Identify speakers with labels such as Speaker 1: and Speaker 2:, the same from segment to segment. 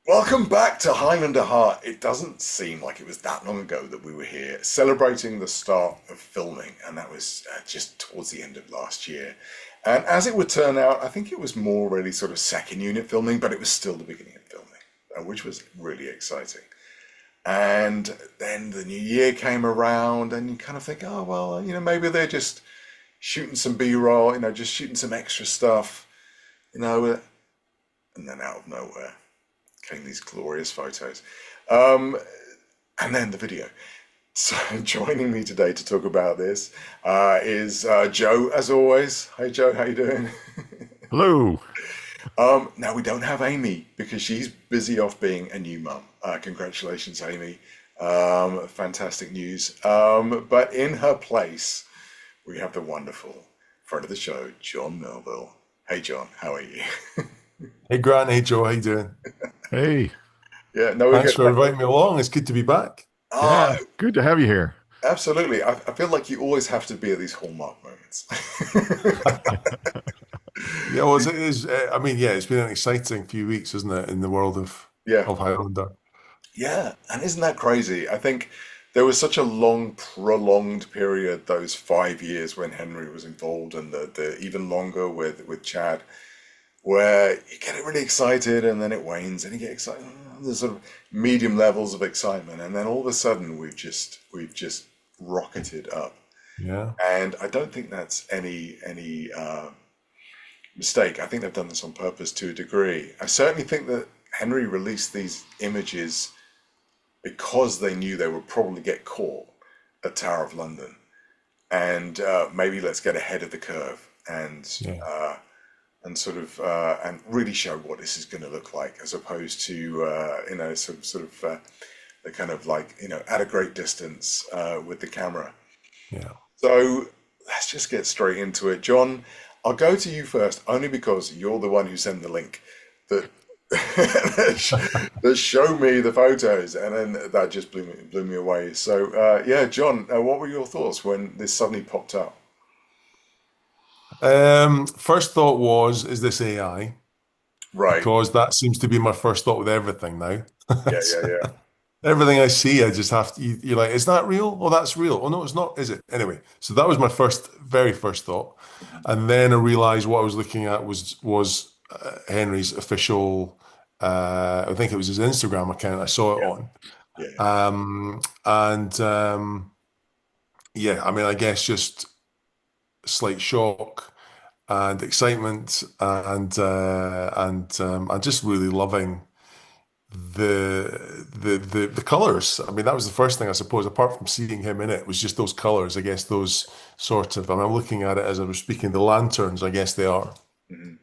Speaker 1: Welcome back to Highlander Heart. It doesn't seem like it was that long ago that we were here celebrating the start of filming, and that was just towards the end of last year. And as it would turn out, I think it was more really sort of second unit filming, but it was still the beginning of filming, which was really exciting. And then the new year came around, and you kind of think, oh, well, maybe they're just shooting some B-roll, just shooting some extra stuff, you know, and then out of nowhere came these glorious photos. Um, and then the video. So joining me today to talk about this is Joe, as always. Hey Joe, how you doing?
Speaker 2: Hello.
Speaker 1: Now we don't have Amy because she's busy off being a new mum. Congratulations, Amy. Fantastic news. But in her place, we have the wonderful friend of the show, Jon Melville. Hey John, how are you?
Speaker 3: Hey Grant, hey Joe, how you doing?
Speaker 2: Hey.
Speaker 1: Yeah, no, we're
Speaker 3: Thanks
Speaker 1: good.
Speaker 3: for inviting me along. It's good to be back.
Speaker 1: Ah,
Speaker 2: Yeah. Good to have you here.
Speaker 1: absolutely. I feel like you always have to be at these hallmark moments.
Speaker 3: Yeah, well, it is. I mean, yeah, it's been an exciting few weeks, isn't it, in the world of
Speaker 1: Yeah,
Speaker 3: Highlander?
Speaker 1: yeah, and isn't that crazy? I think there was such a long, prolonged period, those 5 years when Henry was involved, and the even longer with Chad, where you get really excited and then it wanes, and you get excited. There's sort of medium levels of excitement, and then all of a sudden we've just rocketed up.
Speaker 3: Yeah,
Speaker 1: And I don't think that's any mistake. I think they've done this on purpose to a degree. I certainly think that Henry released these images because they knew they would probably get caught at Tower of London, and maybe let's get ahead of the curve
Speaker 3: yeah,
Speaker 1: and sort of and really show what this is going to look like, as opposed to sort of the kind of like at a great distance with the camera.
Speaker 3: yeah.
Speaker 1: So let's just get straight into it, John. I'll go to you first, only because you're the one who sent the link that that show me the photos, and then that just blew me away. So yeah, John, what were your thoughts when this suddenly popped up?
Speaker 3: First thought was, is this AI?
Speaker 1: Right.
Speaker 3: Because that seems to be my first thought with everything now.
Speaker 1: Yeah, yeah,
Speaker 3: So,
Speaker 1: yeah.
Speaker 3: everything I see, I just have to. You're like, is that real? Oh, that's real. Oh no, it's not. Is it? Anyway, so that was my very first thought, and then I realized what I was looking at was Henry's official. I think it was his Instagram account. I saw it
Speaker 1: Yeah,
Speaker 3: on,
Speaker 1: yeah,
Speaker 3: and yeah, I mean, I guess just slight shock and excitement, and I'm just really loving the colors. I mean, that was the first thing I suppose, apart from seeing him in it, was just those colors. I guess those sort of. I mean, I'm looking at it as I was speaking. The lanterns, I guess they are,
Speaker 1: mhm,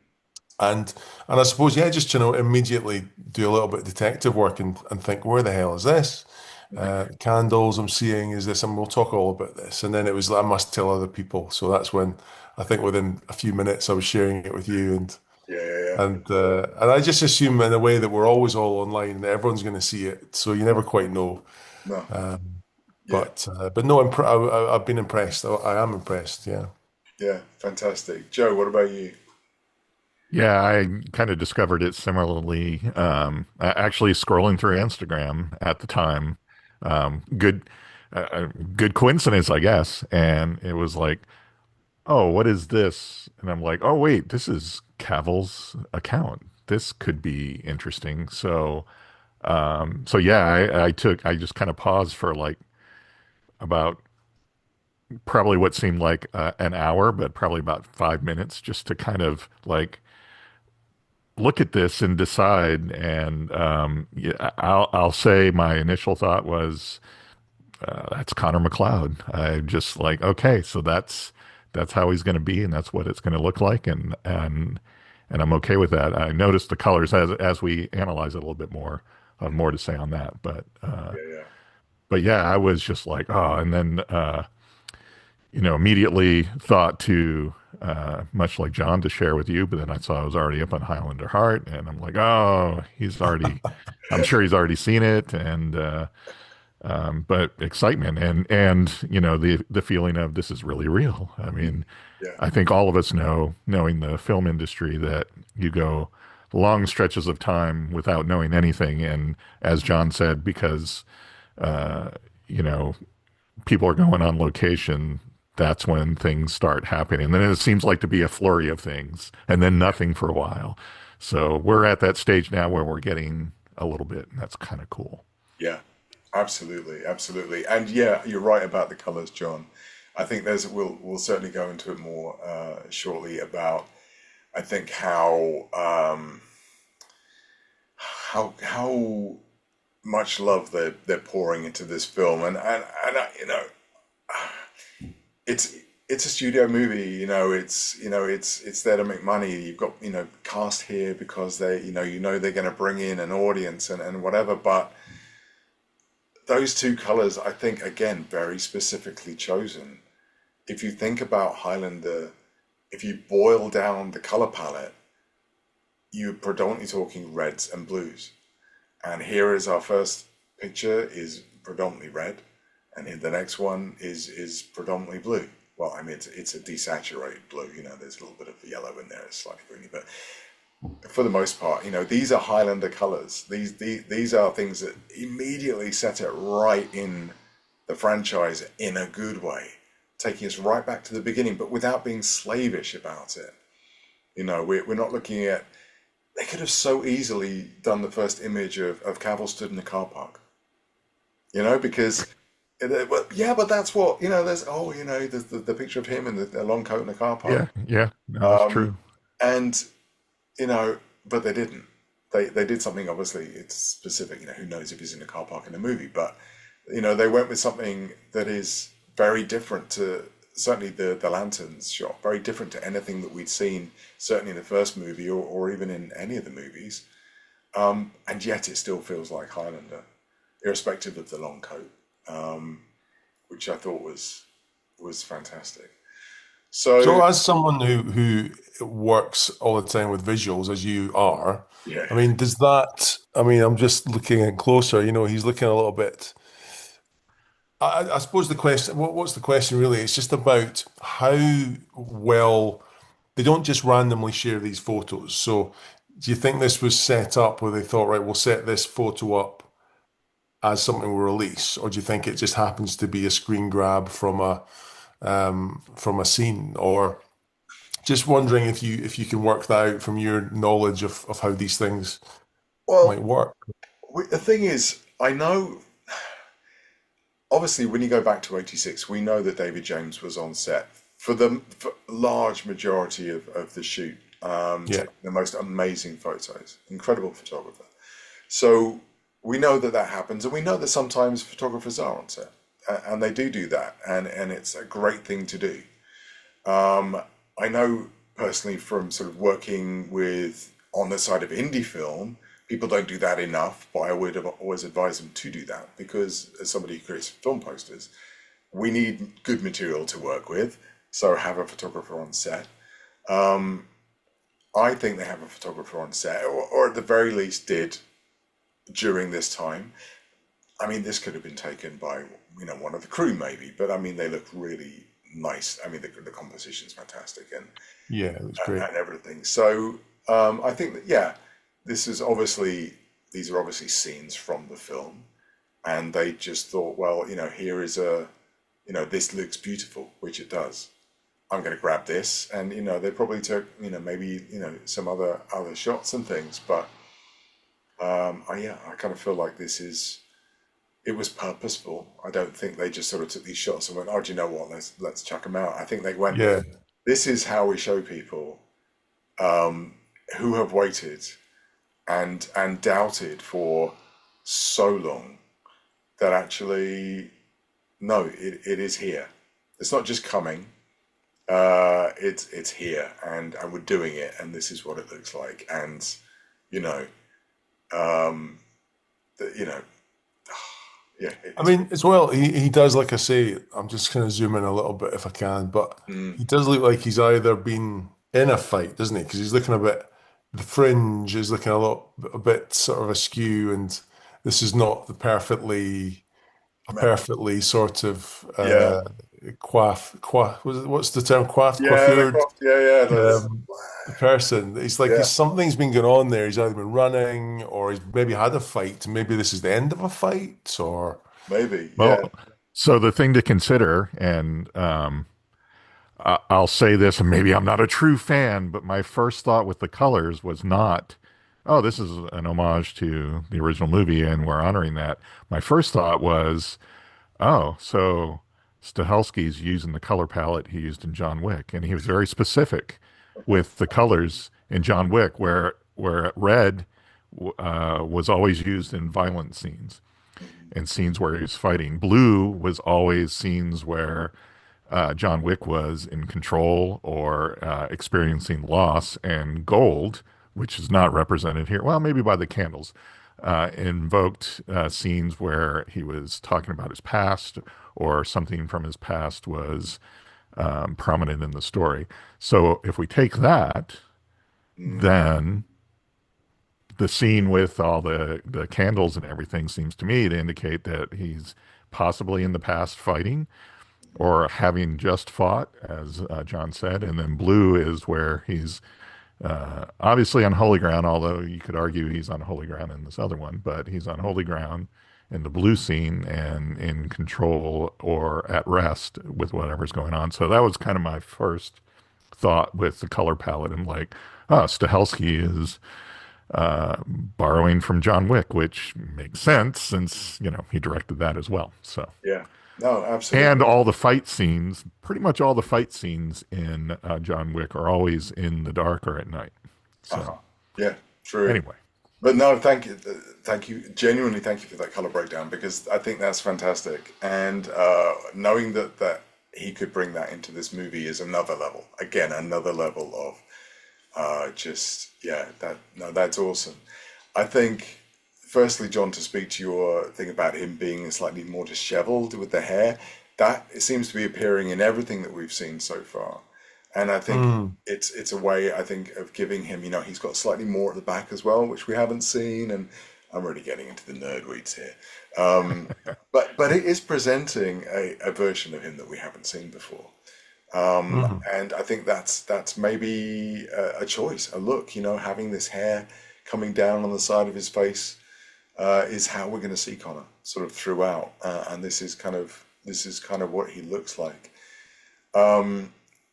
Speaker 3: and and I suppose yeah, just immediately do a little bit of detective work and think, where the hell is this? Candles I'm seeing is this, and we'll talk all about this. And then it was I must tell other people. So that's when I think within a few minutes I was sharing it with you
Speaker 1: yeah, yeah, yeah.
Speaker 3: and I just assume in a way that we're always all online that everyone's going to see it, so you never quite know.
Speaker 1: No,
Speaker 3: Um,
Speaker 1: yeah,
Speaker 3: but no, I've been impressed. I am impressed. Yeah,
Speaker 1: yeah, fantastic. Joe, what about you?
Speaker 2: Yeah, I kind of discovered it similarly. Actually, scrolling through Instagram at the time, good, good coincidence, I guess. And it was like, oh, what is this? And I'm like, oh, wait, this is Cavill's account. This could be interesting. So yeah, I just kind of paused for like about probably what seemed like an hour, but probably about 5 minutes just to kind of like look at this and decide. And yeah, I'll say my initial thought was that's Connor McLeod. I just like okay, so that's how he's going to be, and that's what it's going to look like, and I'm okay with that. I noticed the colors as we analyze it a little bit more. I'll have more to say on that,
Speaker 1: Yeah, yeah,
Speaker 2: but yeah, I was just like oh, and then immediately thought to, much like John, to share with you, but then I saw I was already up on Highlander Heart, and I'm like, oh, I'm sure he's already seen it, but excitement and the feeling of this is really real. I mean,
Speaker 1: yeah,
Speaker 2: I think all of us know, knowing the film industry, that you go long stretches of time without knowing anything. And as John said, because, uh, you know, people are going on location, that's when things start happening. And then it seems like to be a flurry of things and then nothing for a while. So we're at that stage now where we're getting a little bit, and that's kind of cool.
Speaker 1: Yeah, absolutely, absolutely. And yeah, you're right about the colors, John. I think we'll certainly go into it more shortly about I think how much love they're pouring into this film, and it's it's a studio movie, it's there to make money. You've got cast here because they're going to bring in an audience and whatever, but those two colors, I think, again, very specifically chosen. If you think about Highlander, if you boil down the color palette, you're predominantly talking reds and blues. And here is our first picture is predominantly red, and the next one is predominantly blue. Well, I mean, it's a desaturated blue. There's a little bit of yellow in there, it's slightly greeny, but for the most part, these are Highlander colors. These are things that immediately set it right in the franchise in a good way, taking us right back to the beginning, but without being slavish about it. We're not looking at. They could have so easily done the first image of Cavill stood in the car park, because. Yeah, but that's what There's the picture of him in the long coat in the car park.
Speaker 2: Yeah, yeah, no, that's true.
Speaker 1: And but they didn't. They did something. Obviously, it's specific. Who knows if he's in a car park in a movie? But they went with something that is very different to certainly the lanterns shot. Very different to anything that we'd seen, certainly in the first movie or even in any of the movies. And yet it still feels like Highlander, irrespective of the long coat, which I thought was fantastic.
Speaker 3: So as someone who works all the time with visuals, as you are,
Speaker 1: Yeah.
Speaker 3: I mean, I'm just looking in closer, he's looking a little bit. I suppose the question, what's the question really? It's just about how well they don't just randomly share these photos. So do you think this was set up where they thought, right, we'll set this photo up as something we'll release, or do you think it just happens to be a screen grab from a scene, or just wondering if you can work that out from your knowledge of how these things
Speaker 1: Well,
Speaker 3: might work?
Speaker 1: the thing is, I know. Obviously, when you go back to '86, we know that David James was on set for the large majority of the shoot,
Speaker 3: Yeah,
Speaker 1: taking the most amazing photos, incredible photographer. So we know that happens, and we know that sometimes photographers are on set, and they do that, and it's a great thing to do. I know personally from sort of working with on the side of indie film, people don't do that enough, but I would have always advised them to do that because as somebody who creates film posters, we need good material to work with. So have a photographer on set. I think they have a photographer on set, or at the very least did during this time. I mean, this could have been taken by one of the crew maybe, but I mean they look really nice. I mean the composition's fantastic
Speaker 3: yeah, it was great.
Speaker 1: and everything. So I think that yeah, these are obviously scenes from the film, and they just thought, well, here is this looks beautiful, which it does. I'm going to grab this, and they probably took maybe some other shots and things, but I kind of feel like it was purposeful. I don't think they just sort of took these shots and went, oh, do you know what? Let's chuck them out. I think they went,
Speaker 3: Yeah,
Speaker 1: this is how we show people who have waited and doubted for so long that actually no, it is here. It's not just coming. It's here, and we're doing it, and this is what it looks like, and you know, the, you know, yeah.
Speaker 3: I mean, as well, he does, like I say, I'm just going to zoom in a little bit if I can, but he does look like he's either been in a fight, doesn't he? Because he's looking a bit, the fringe is looking a bit sort of askew, and this is not a perfectly sort of
Speaker 1: Yeah,
Speaker 3: what's the term?
Speaker 1: Yeah, the
Speaker 3: Coiffured
Speaker 1: craft. Yeah, yeah. That's
Speaker 3: um, person. It's like
Speaker 1: yeah,
Speaker 3: he's something's been going on there. He's either been running or he's maybe had a fight. Maybe this is the end of a fight, or
Speaker 1: maybe. Yeah.
Speaker 2: Well, so the thing to consider, and I'll say this, and maybe I'm not a true fan, but my first thought with the colors was not, oh, this is an homage to the original movie, and we're honoring that. My first thought was, oh, so Stahelski's using the color palette he used in John Wick, and he was very specific with the colors in John Wick, where red was always used in violent scenes
Speaker 1: Mhm.
Speaker 2: and scenes where he's fighting. Blue was always scenes where John Wick was in control or experiencing loss, and gold, which is not represented here, well, maybe by the candles, invoked scenes where he was talking about his past or something from his past was prominent in the story. So if we take that,
Speaker 1: Mm.
Speaker 2: then the scene with all the candles and everything seems to me to indicate that he's possibly in the past fighting or having just fought, as John said. And then blue is where he's obviously on holy ground, although you could argue he's on holy ground in this other one, but he's on holy ground in the blue scene and in control or at rest with whatever's going on. So that was kind of my first thought with the color palette. And like, oh, Stahelski is borrowing from John Wick, which makes sense since, he directed that as well. So.
Speaker 1: Yeah. No,
Speaker 2: And
Speaker 1: absolutely.
Speaker 2: all the fight scenes, pretty much all the fight scenes in John Wick are always in the dark or at night.
Speaker 1: Uh-huh.
Speaker 2: So
Speaker 1: Yeah, true.
Speaker 2: anyway,
Speaker 1: But no, thank you, genuinely thank you for that color breakdown because I think that's fantastic. And knowing that he could bring that into this movie is another level. Again, another level of just yeah, that's awesome. I think, firstly, John, to speak to your thing about him being slightly more disheveled with the hair, that it seems to be appearing in everything that we've seen so far. And I think
Speaker 3: mm,
Speaker 1: it's a way, I think, of giving him, he's got slightly more at the back as well, which we haven't seen. And I'm really getting into the nerd weeds here. Um, but it is presenting a version of him that we haven't seen before.
Speaker 3: mhm.
Speaker 1: And I think that's maybe a choice, a look, having this hair coming down on the side of his face is how we're going to see Connor sort of throughout, and this is kind of what he looks like,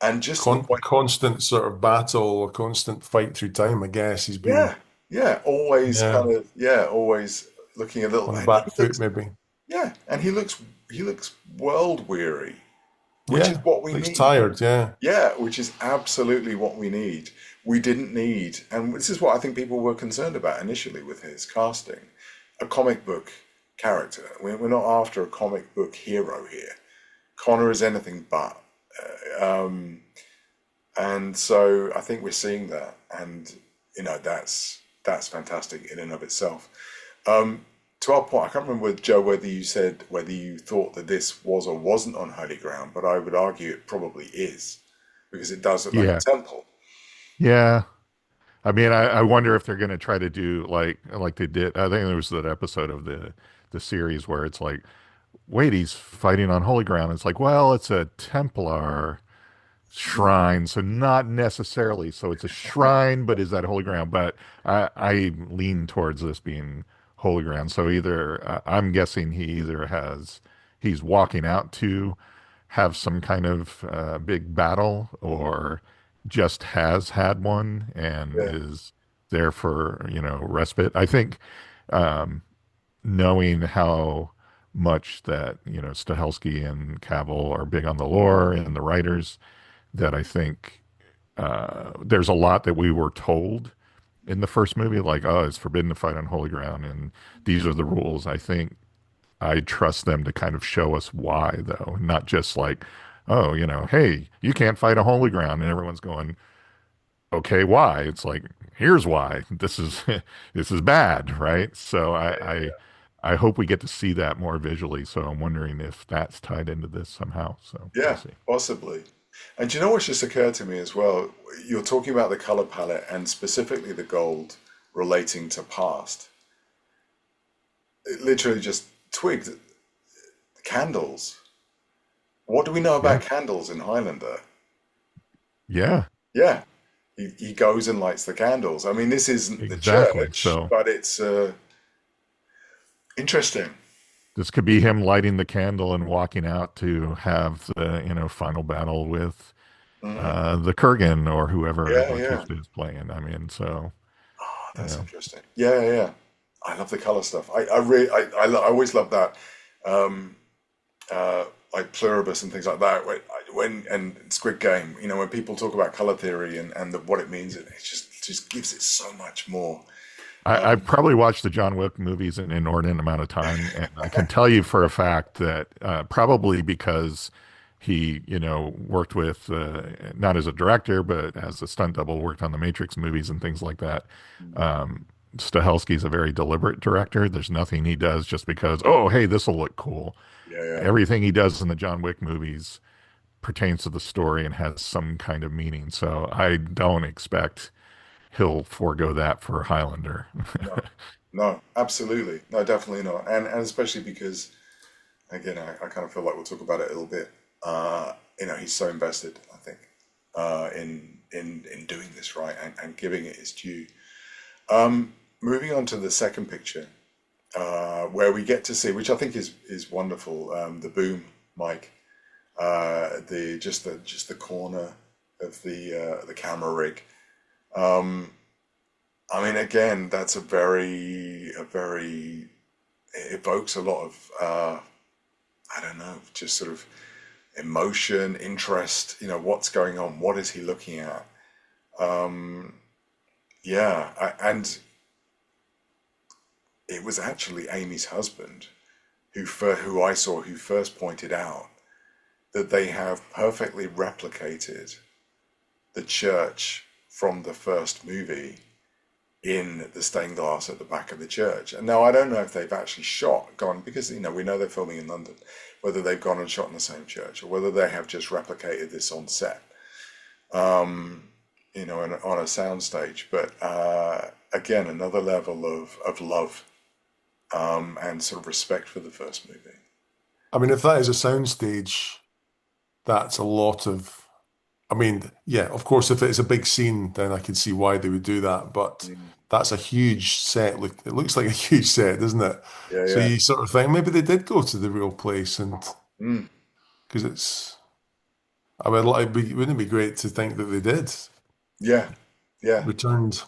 Speaker 1: and just the point,
Speaker 3: Constant sort of battle, a constant fight through time. I guess he's been
Speaker 1: yeah, yeah, always
Speaker 3: yeah
Speaker 1: kind of, yeah, always looking a little,
Speaker 3: on the
Speaker 1: and he
Speaker 3: back foot,
Speaker 1: looks,
Speaker 3: maybe.
Speaker 1: yeah, and he looks world weary, which is
Speaker 3: Yeah,
Speaker 1: what we
Speaker 3: looks
Speaker 1: need.
Speaker 3: tired. Yeah.
Speaker 1: Yeah, which is absolutely what we need. We didn't need, and this is what I think people were concerned about initially with his casting, a comic book character. We're not after a comic book hero here. Connor is anything but. Um, and so I think we're seeing that, and that's fantastic in and of itself. To our point, I can't remember with Joe whether you said whether you thought that this was or wasn't on holy ground, but I would argue it probably is because it does look like a
Speaker 2: yeah,
Speaker 1: temple.
Speaker 2: yeah. I mean, I wonder if they're going to try to do like they did. I think there was that episode of the series where it's like, wait, he's fighting on holy ground. It's like, well, it's a Templar shrine, so not necessarily. So it's a shrine, but is that holy ground? But I lean towards this being holy ground. So either I'm guessing he either he's walking out to have some kind of big battle, or just has had one and
Speaker 1: Yeah,
Speaker 2: is there for respite. I think knowing how much that Stahelski and Cavill are big on the lore and the writers, that I think there's a lot that we were told in the first movie, like, oh, it's forbidden to fight on holy ground, and these are the rules. I think I trust them to kind of show us why, though, not just like, oh, hey, you can't fight on holy ground, and everyone's going, okay, why? It's like, here's why. This is this is bad, right? So I hope we get to see that more visually. So I'm wondering if that's tied into this somehow. So we'll
Speaker 1: yeah,
Speaker 2: see.
Speaker 1: possibly. And do you know what's just occurred to me as well? You're talking about the color palette and specifically the gold relating to past. It literally just twigged candles. What do we know
Speaker 2: Yeah,
Speaker 1: about candles in Highlander?
Speaker 2: yeah,
Speaker 1: Yeah, he goes and lights the candles. I mean, this isn't the
Speaker 2: exactly.
Speaker 1: church,
Speaker 2: So
Speaker 1: but it's interesting.
Speaker 2: this could be him lighting the candle and walking out to have the, final battle with
Speaker 1: Mm.
Speaker 2: the Kurgan or whoever
Speaker 1: Yeah, yeah.
Speaker 2: Batista is playing. I mean, so,
Speaker 1: Oh,
Speaker 2: you
Speaker 1: that's
Speaker 2: know,
Speaker 1: interesting. Yeah, yeah, yeah. I love the color stuff. I really, I always love that. Um, like Pluribus and things like that. When and Squid Game, when people talk about color theory and what it means, it just gives it so much more.
Speaker 2: I've probably watched the John Wick movies an inordinate amount of time, and I can tell you for a fact that probably because he, worked with not as a director but as a stunt double, worked on the Matrix movies and things like that. Um, Stahelski's a very deliberate director. There's nothing he does just because, oh, hey, this will look cool.
Speaker 1: Yeah, yeah,
Speaker 2: Everything he does in the John Wick movies pertains to the story and has some kind of meaning. So I don't expect he'll forego that for Highlander.
Speaker 1: no, no, absolutely, no, definitely not, and especially because again, I kind of feel like we'll talk about it a little bit. He's so invested, I think, in doing this right and giving it its due. Moving on to the second picture, where we get to see, which I think is wonderful, the boom mic, the corner of the camera rig. I mean, again, that's it evokes a lot of I don't know, just sort of emotion, interest. What's going on? What is he looking at? Yeah, and it was actually Amy's husband who I saw who first pointed out that they have perfectly replicated the church from the first movie in the stained glass at the back of the church. And now I don't know if they've actually gone, because we know they're filming in London, whether they've gone and shot in the same church or whether they have just replicated this on set, on a sound stage. But again, another level of love and sort of respect for the first movie.
Speaker 3: I mean, if that is a soundstage, that's a lot of. I mean, yeah, of course, if it's a big scene, then I can see why they would do that. But
Speaker 1: Mm.
Speaker 3: that's a huge set. Look, it looks like a huge set, doesn't it?
Speaker 1: Yeah,
Speaker 3: So
Speaker 1: yeah.
Speaker 3: you sort of think maybe they did go to the real place, and
Speaker 1: Mm.
Speaker 3: because it's. I mean, wouldn't it be great to think that they did
Speaker 1: Yeah, yeah.
Speaker 3: returned?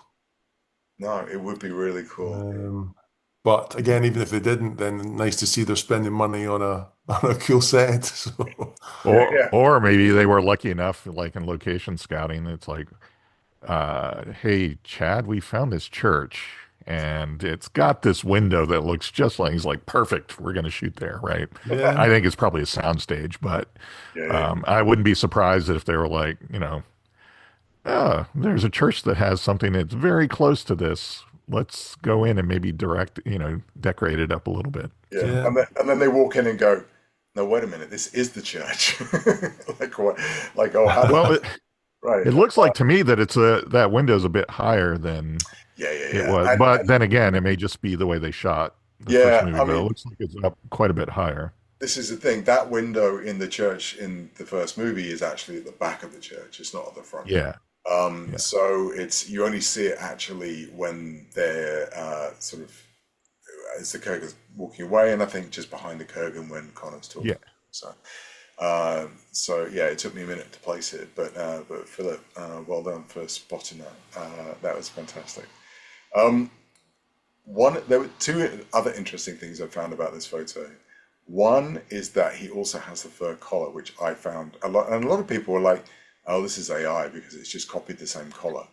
Speaker 1: No, it would be really cool.
Speaker 3: Um, but again, even if they didn't, then nice to see they're spending money on a on a cool set. So
Speaker 1: Yeah,
Speaker 2: Or
Speaker 1: yeah,
Speaker 2: or maybe they were lucky enough, like in location scouting, it's like, hey, Chad, we found this church and it's got this window that looks just like, he's like, perfect, we're going to shoot there, right?
Speaker 3: yeah,
Speaker 2: I think it's probably a soundstage, but
Speaker 1: yeah, yeah.
Speaker 2: I wouldn't be surprised if they were like, there's a church that has something that's very close to this. Let's go in and maybe decorate it up a little bit.
Speaker 1: Yeah,
Speaker 2: So,
Speaker 3: yeah.
Speaker 1: and then they walk in and go, "No, wait a minute, this is the church." Like what? Like, oh, how did
Speaker 2: well,
Speaker 1: right?
Speaker 2: it looks like to me that that window's a bit higher than
Speaker 1: Yeah, yeah,
Speaker 2: it
Speaker 1: yeah,
Speaker 2: was, but then again, it may just be the way they shot the first
Speaker 1: yeah.
Speaker 2: movie,
Speaker 1: I
Speaker 2: but it
Speaker 1: mean,
Speaker 2: looks like it's up quite a bit higher.
Speaker 1: this is the thing. That window in the church in the first movie is actually at the back of the church. It's not at the front.
Speaker 2: Yeah, yeah,
Speaker 1: So you only see it actually when they're sort of as the Kurgan's walking away, and I think just behind the Kurgan when Connor's talking.
Speaker 2: yeah.
Speaker 1: So. So yeah, it took me a minute to place it, but Philip, well done for spotting that. That was fantastic. There were two other interesting things I found about this photo. One is that he also has the fur collar, which I found a lot, and a lot of people were like, "Oh, this is AI because it's just copied the same collar."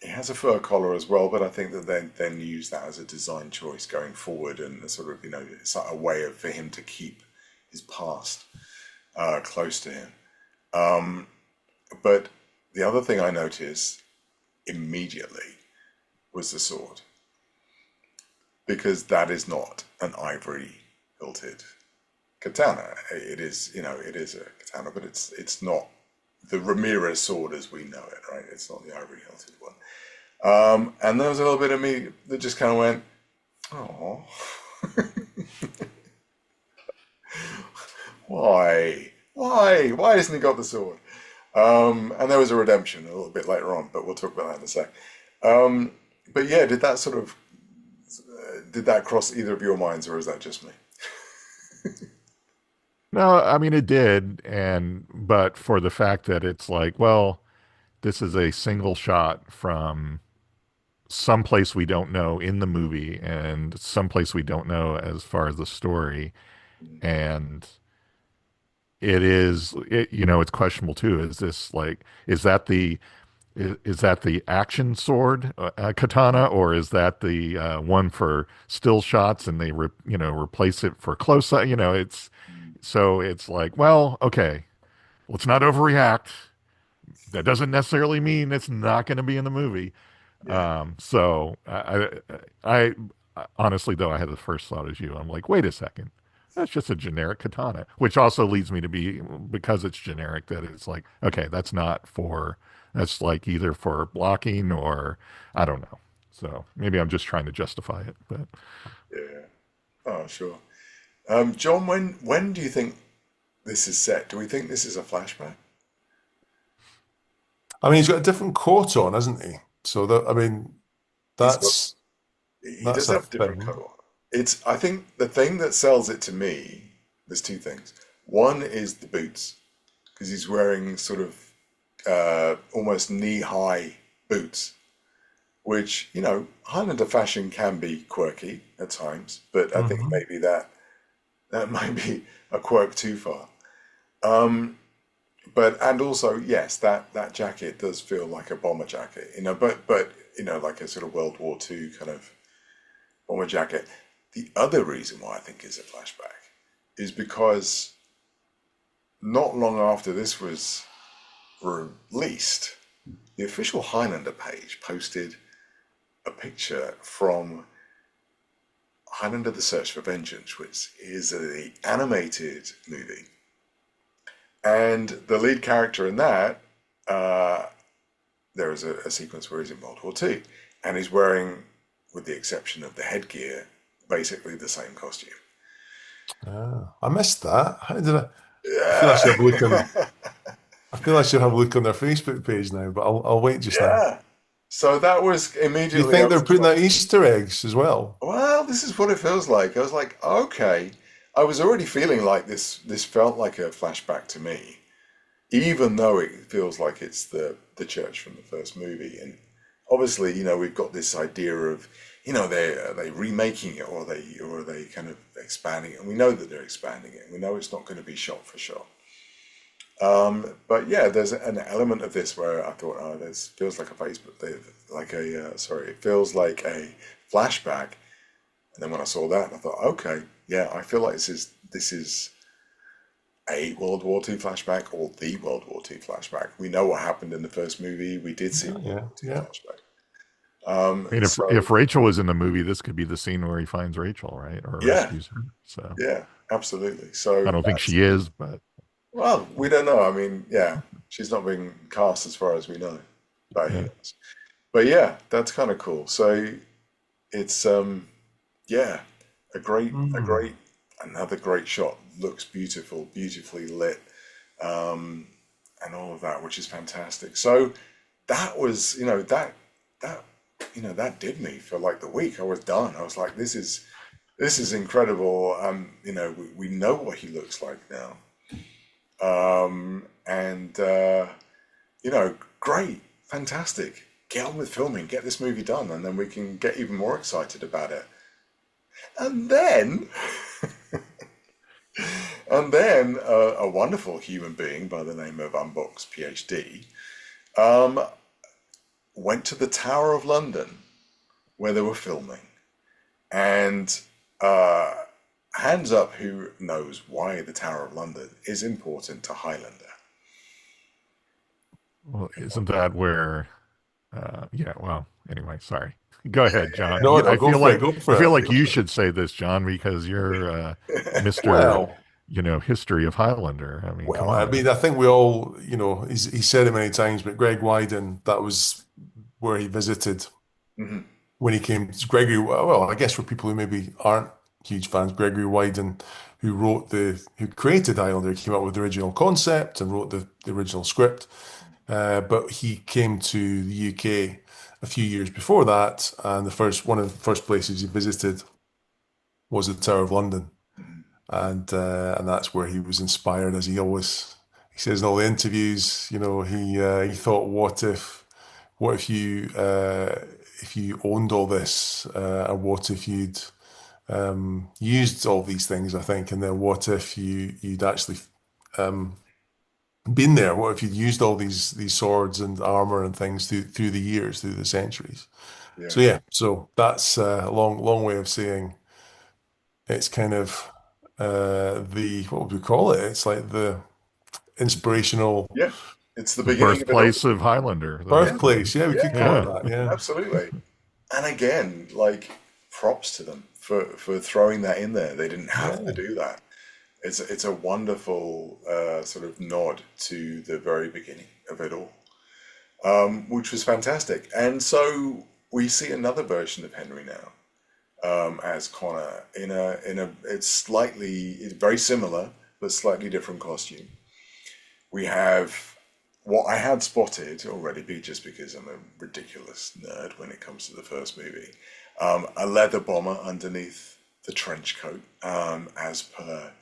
Speaker 1: He has a fur collar as well, but I think that they then use that as a design choice going forward, and sort of it's like a way for him to keep his past close to him. But the other thing I noticed immediately was the sword, because that is not an ivory hilted katana. It is, it is a katana, but it's not the Ramirez sword as we know it, right? It's not the ivory hilted one. And there was a little bit of me that just kind of went, "Oh, Why hasn't he got the sword? And there was a redemption a little bit later on, but we'll talk about that in a sec. Um, but yeah, did that cross either of your minds, or is that just me?
Speaker 2: No, I mean it did, and but for the fact that it's like, well, this is a single shot from someplace we don't know in the movie and someplace we don't know as far as the story, and it's questionable too. Is this like, is that the action sword katana, or is that the one for still shots and they replace it for close up? It's like, well, okay, let's not overreact. That doesn't necessarily mean it's not going to be in the movie.
Speaker 1: Yeah,
Speaker 2: So I honestly, though, I had the first thought as you. I'm like, wait a second, that's just a generic katana, which also leads me to be, because it's generic, that it's like, okay, that's like either for blocking or I don't know. So maybe I'm just trying to justify it, but
Speaker 1: yeah. Oh, sure. John, when do you think this is set? Do we think this is a flashback?
Speaker 3: I mean, he's got a different coat on, hasn't he? So that, I mean,
Speaker 1: He's got
Speaker 3: that's
Speaker 1: he
Speaker 3: that's
Speaker 1: does
Speaker 3: a
Speaker 1: have a different
Speaker 3: thing.
Speaker 1: coat. It's I think the thing that sells it to me, there's two things. One is the boots, because he's wearing sort of almost knee-high boots, which, Highlander fashion can be quirky at times, but I think
Speaker 3: Hmm.
Speaker 1: maybe that might be a quirk too far. Um, but and also, yes, that jacket does feel like a bomber jacket, but like a sort of World War II kind of bomber jacket. The other reason why I think is a flashback is because not long after this was released, the official Highlander page posted a picture from Highlander: The Search for Vengeance, which is the animated movie. And the lead character in that, uh, there is a sequence where he's in World War II, and he's wearing, with the exception of the headgear, basically the same costume.
Speaker 3: Ah, I missed that. How did I? I feel I
Speaker 1: Yeah,
Speaker 3: should have a look on. I feel I should have a look on their Facebook page now, but I'll wait just now.
Speaker 1: yeah. So that was
Speaker 3: Do you
Speaker 1: immediately, I
Speaker 3: think they're
Speaker 1: was
Speaker 3: putting
Speaker 1: like,
Speaker 3: out Easter eggs as well?
Speaker 1: well, this is what it feels like. I was like, okay. I was already feeling like this felt like a flashback to me, even though it feels like it's the church from the first movie. And obviously, we've got this idea of, are they remaking it, or are they kind of expanding it? And we know that they're expanding it. We know it's not going to be shot for shot. But yeah, there's an element of this where I thought, oh, this feels like a it feels like a flashback. And then when I saw that, I thought, okay, yeah, I feel like this is a World War II flashback, or the World War II flashback. We know what happened in the first movie. We did see a
Speaker 3: Yeah,
Speaker 1: World
Speaker 3: yeah,
Speaker 1: War II
Speaker 3: yeah.
Speaker 1: flashback.
Speaker 2: I mean, if
Speaker 1: So
Speaker 2: Rachel was in the movie, this could be the scene where he finds Rachel, right, or
Speaker 1: yeah,
Speaker 2: rescues her. So
Speaker 1: yeah, absolutely.
Speaker 2: I
Speaker 1: So
Speaker 2: don't think
Speaker 1: that's
Speaker 2: she is, but
Speaker 1: well, we don't know. I mean, yeah, she's not being cast as far as we know, but who
Speaker 2: yeah.
Speaker 1: knows? But yeah, that's kind of cool. So it's yeah, a
Speaker 3: Mm.
Speaker 1: great, another great shot. Looks beautiful, beautifully lit, um, and all of that, which is fantastic. So that was, that that did me for like the week. I was done. I was like, this is incredible. We know what he looks like now, and great, fantastic. Get on with filming, get this movie done, and then we can get even more excited about it. And then, a wonderful human being by the name of Unbox PhD um, went to the Tower of London where they were filming, and uh, hands up who knows why the Tower of London is important to Highlander.
Speaker 2: Well, isn't that where? Yeah. Well, anyway, sorry. Go ahead, John.
Speaker 3: No, no,
Speaker 2: I
Speaker 3: go
Speaker 2: feel
Speaker 3: for it.
Speaker 2: like
Speaker 3: Go
Speaker 2: I
Speaker 3: for
Speaker 2: feel
Speaker 3: it.
Speaker 2: like
Speaker 3: Go
Speaker 2: you
Speaker 3: for it.
Speaker 2: should say this, John, because you're Mister,
Speaker 3: Well,
Speaker 2: history of Highlander. I mean, come
Speaker 3: well, I
Speaker 2: on.
Speaker 3: mean, I think we all, he said it many times, but Greg Wyden, that was where he visited
Speaker 1: Mhm.
Speaker 3: when he came. Gregory, well, I guess for people who maybe aren't huge fans, Gregory Wyden who created Highlander, came up with the original concept and wrote the original script. But he came to the UK a few years before that, and the first one of the first places he visited was the Tower of London,
Speaker 1: Mhm.
Speaker 3: and that's where he was inspired, as he says in all the interviews. He thought, if you owned all this, and what if you'd used all these things, I think, and then what if you'd actually um, been there? What if you'd used all these swords and armor and things through the years, through the centuries? So
Speaker 1: Yeah.
Speaker 3: yeah, so that's a long way of saying it's kind of the what would we call it? It's like the inspirational
Speaker 1: Yeah. It's the
Speaker 2: The
Speaker 1: beginning of it all.
Speaker 2: birthplace of Highlander.
Speaker 1: Yeah.
Speaker 3: birthplace. Yeah, we could
Speaker 1: Yeah.
Speaker 3: call it
Speaker 2: Yeah.
Speaker 3: that. Yeah,
Speaker 1: Absolutely. And again, like props to them for throwing that in there. They didn't have to
Speaker 3: yeah,
Speaker 1: do that. It's a wonderful sort of nod to the very beginning of it all, which was fantastic. And so we see another version of Henry now, as Connor in a it's very similar but slightly different costume. We have what I had spotted already, just because I'm a ridiculous nerd when it comes to the first movie, a leather bomber underneath the trench coat, as per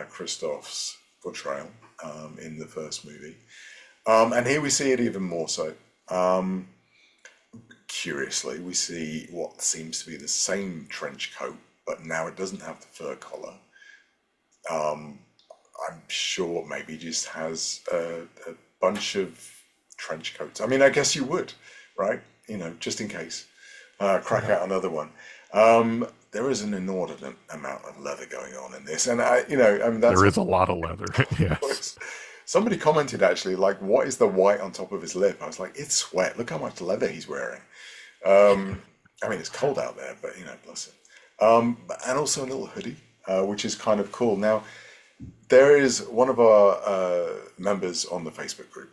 Speaker 1: Christoph's portrayal in the first movie. And here we see it even more so. Curiously, we see what seems to be the same trench coat, but now it doesn't have the fur collar. I'm sure maybe just has a bunch of trench coats. I mean, I guess you would, right? Just in case. Crack
Speaker 3: yeah.
Speaker 1: out another one. There is an inordinate amount of leather going on in this, and I mean, that's
Speaker 2: There is a lot of leather. Yes.
Speaker 1: somebody commented actually, like, what is the white on top of his lip? I was like, it's sweat. Look how much leather he's wearing. I mean, it's cold out there, but bless him. And also a little hoodie, which is kind of cool. Now, there is one of our members on the Facebook group,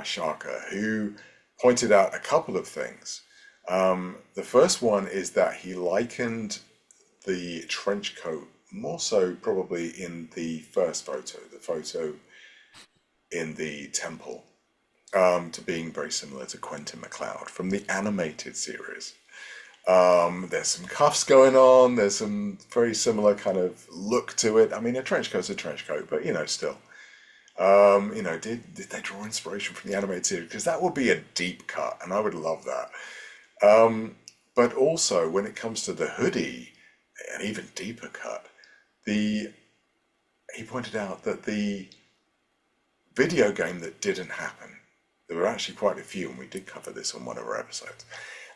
Speaker 1: Sharka, who pointed out a couple of things. The first one is that he likened the trench coat more so probably in the first photo, the photo in the temple, to being very similar to Quentin MacLeod from the animated series. There's some cuffs going on. There's some very similar kind of look to it. I mean, a trench coat's a trench coat, but still. Did they draw inspiration from the animated series? Because that would be a deep cut, and I would love that. But also, when it comes to the hoodie, an even deeper cut, the he pointed out that the video game that didn't happen, there were actually quite a few, and we did cover this on one of our episodes.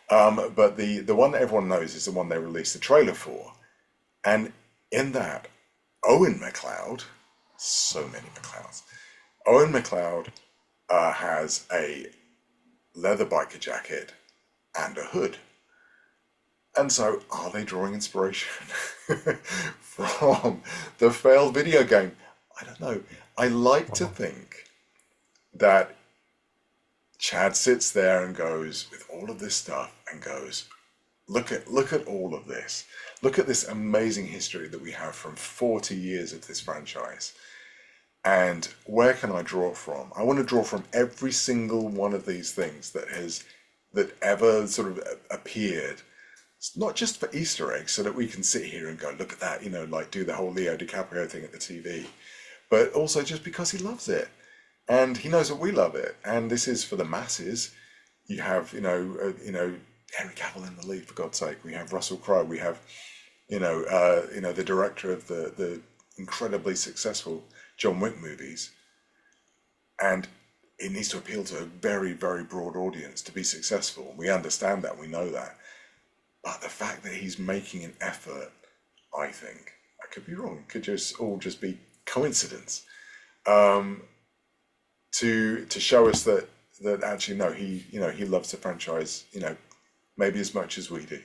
Speaker 1: But the one that everyone knows is the one they released the trailer for. And in that, Owen MacLeod, so many MacLeods, Owen MacLeod has a leather biker jacket and a hood. And so, are they drawing inspiration from the failed video game? I don't know. I like to
Speaker 3: Wow.
Speaker 1: think that Chad sits there and goes with all of this stuff and goes, look at all of this. Look at this amazing history that we have from 40 years of this franchise. And where can I draw from? I want to draw from every single one of these things that ever sort of appeared. It's not just for Easter eggs, so that we can sit here and go, look at that, like do the whole Leo DiCaprio thing at the TV, but also just because he loves it and he knows that we love it, and this is for the masses. You have, Henry Cavill in the lead, for God's sake. We have Russell Crowe. We have, the director of the incredibly successful John Wick movies, and it needs to appeal to a very, very broad audience to be successful. We understand that. We know that. But the fact that he's making an effort, I think, I could be wrong. It could just all just be coincidence, to show us that actually no, he loves the franchise, maybe as much as we do.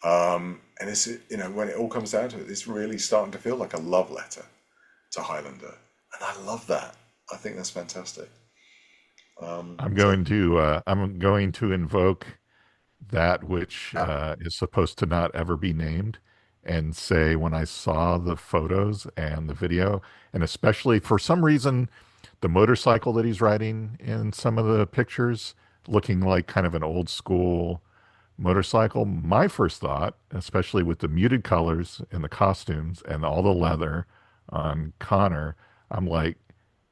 Speaker 1: And it's when it all comes down to it, it's really starting to feel like a love letter to Highlander, and I love that. I think that's fantastic. So
Speaker 2: I'm going to invoke that which
Speaker 1: ah,
Speaker 2: is supposed to not ever be named, and say when I saw the photos and the video, and especially for some reason, the motorcycle that he's riding in some of the pictures, looking like kind of an old school motorcycle. My first thought, especially with the muted colors and the costumes and all the leather on Connor, I'm like,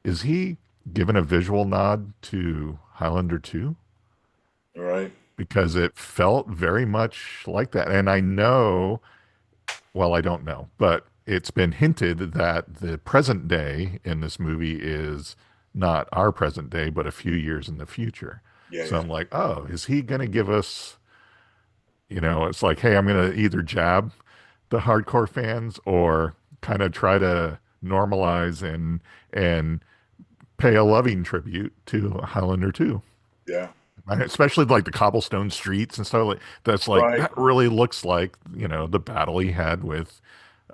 Speaker 2: is he giving a visual nod to Highlander 2?
Speaker 1: Right.
Speaker 2: Because it felt very much like that. And I know, well, I don't know, but it's been hinted that the present day in this movie is not our present day, but a few years in the future.
Speaker 1: Yeah,
Speaker 2: So
Speaker 1: yeah,
Speaker 2: I'm like, oh, is he going to give us, it's like, hey, I'm going to either jab the hardcore fans or kind of try to normalize and pay a loving tribute to Highlander 2.
Speaker 1: yeah.
Speaker 2: Especially like the cobblestone streets and stuff like that's like
Speaker 1: Right.
Speaker 2: that really looks like the battle he had with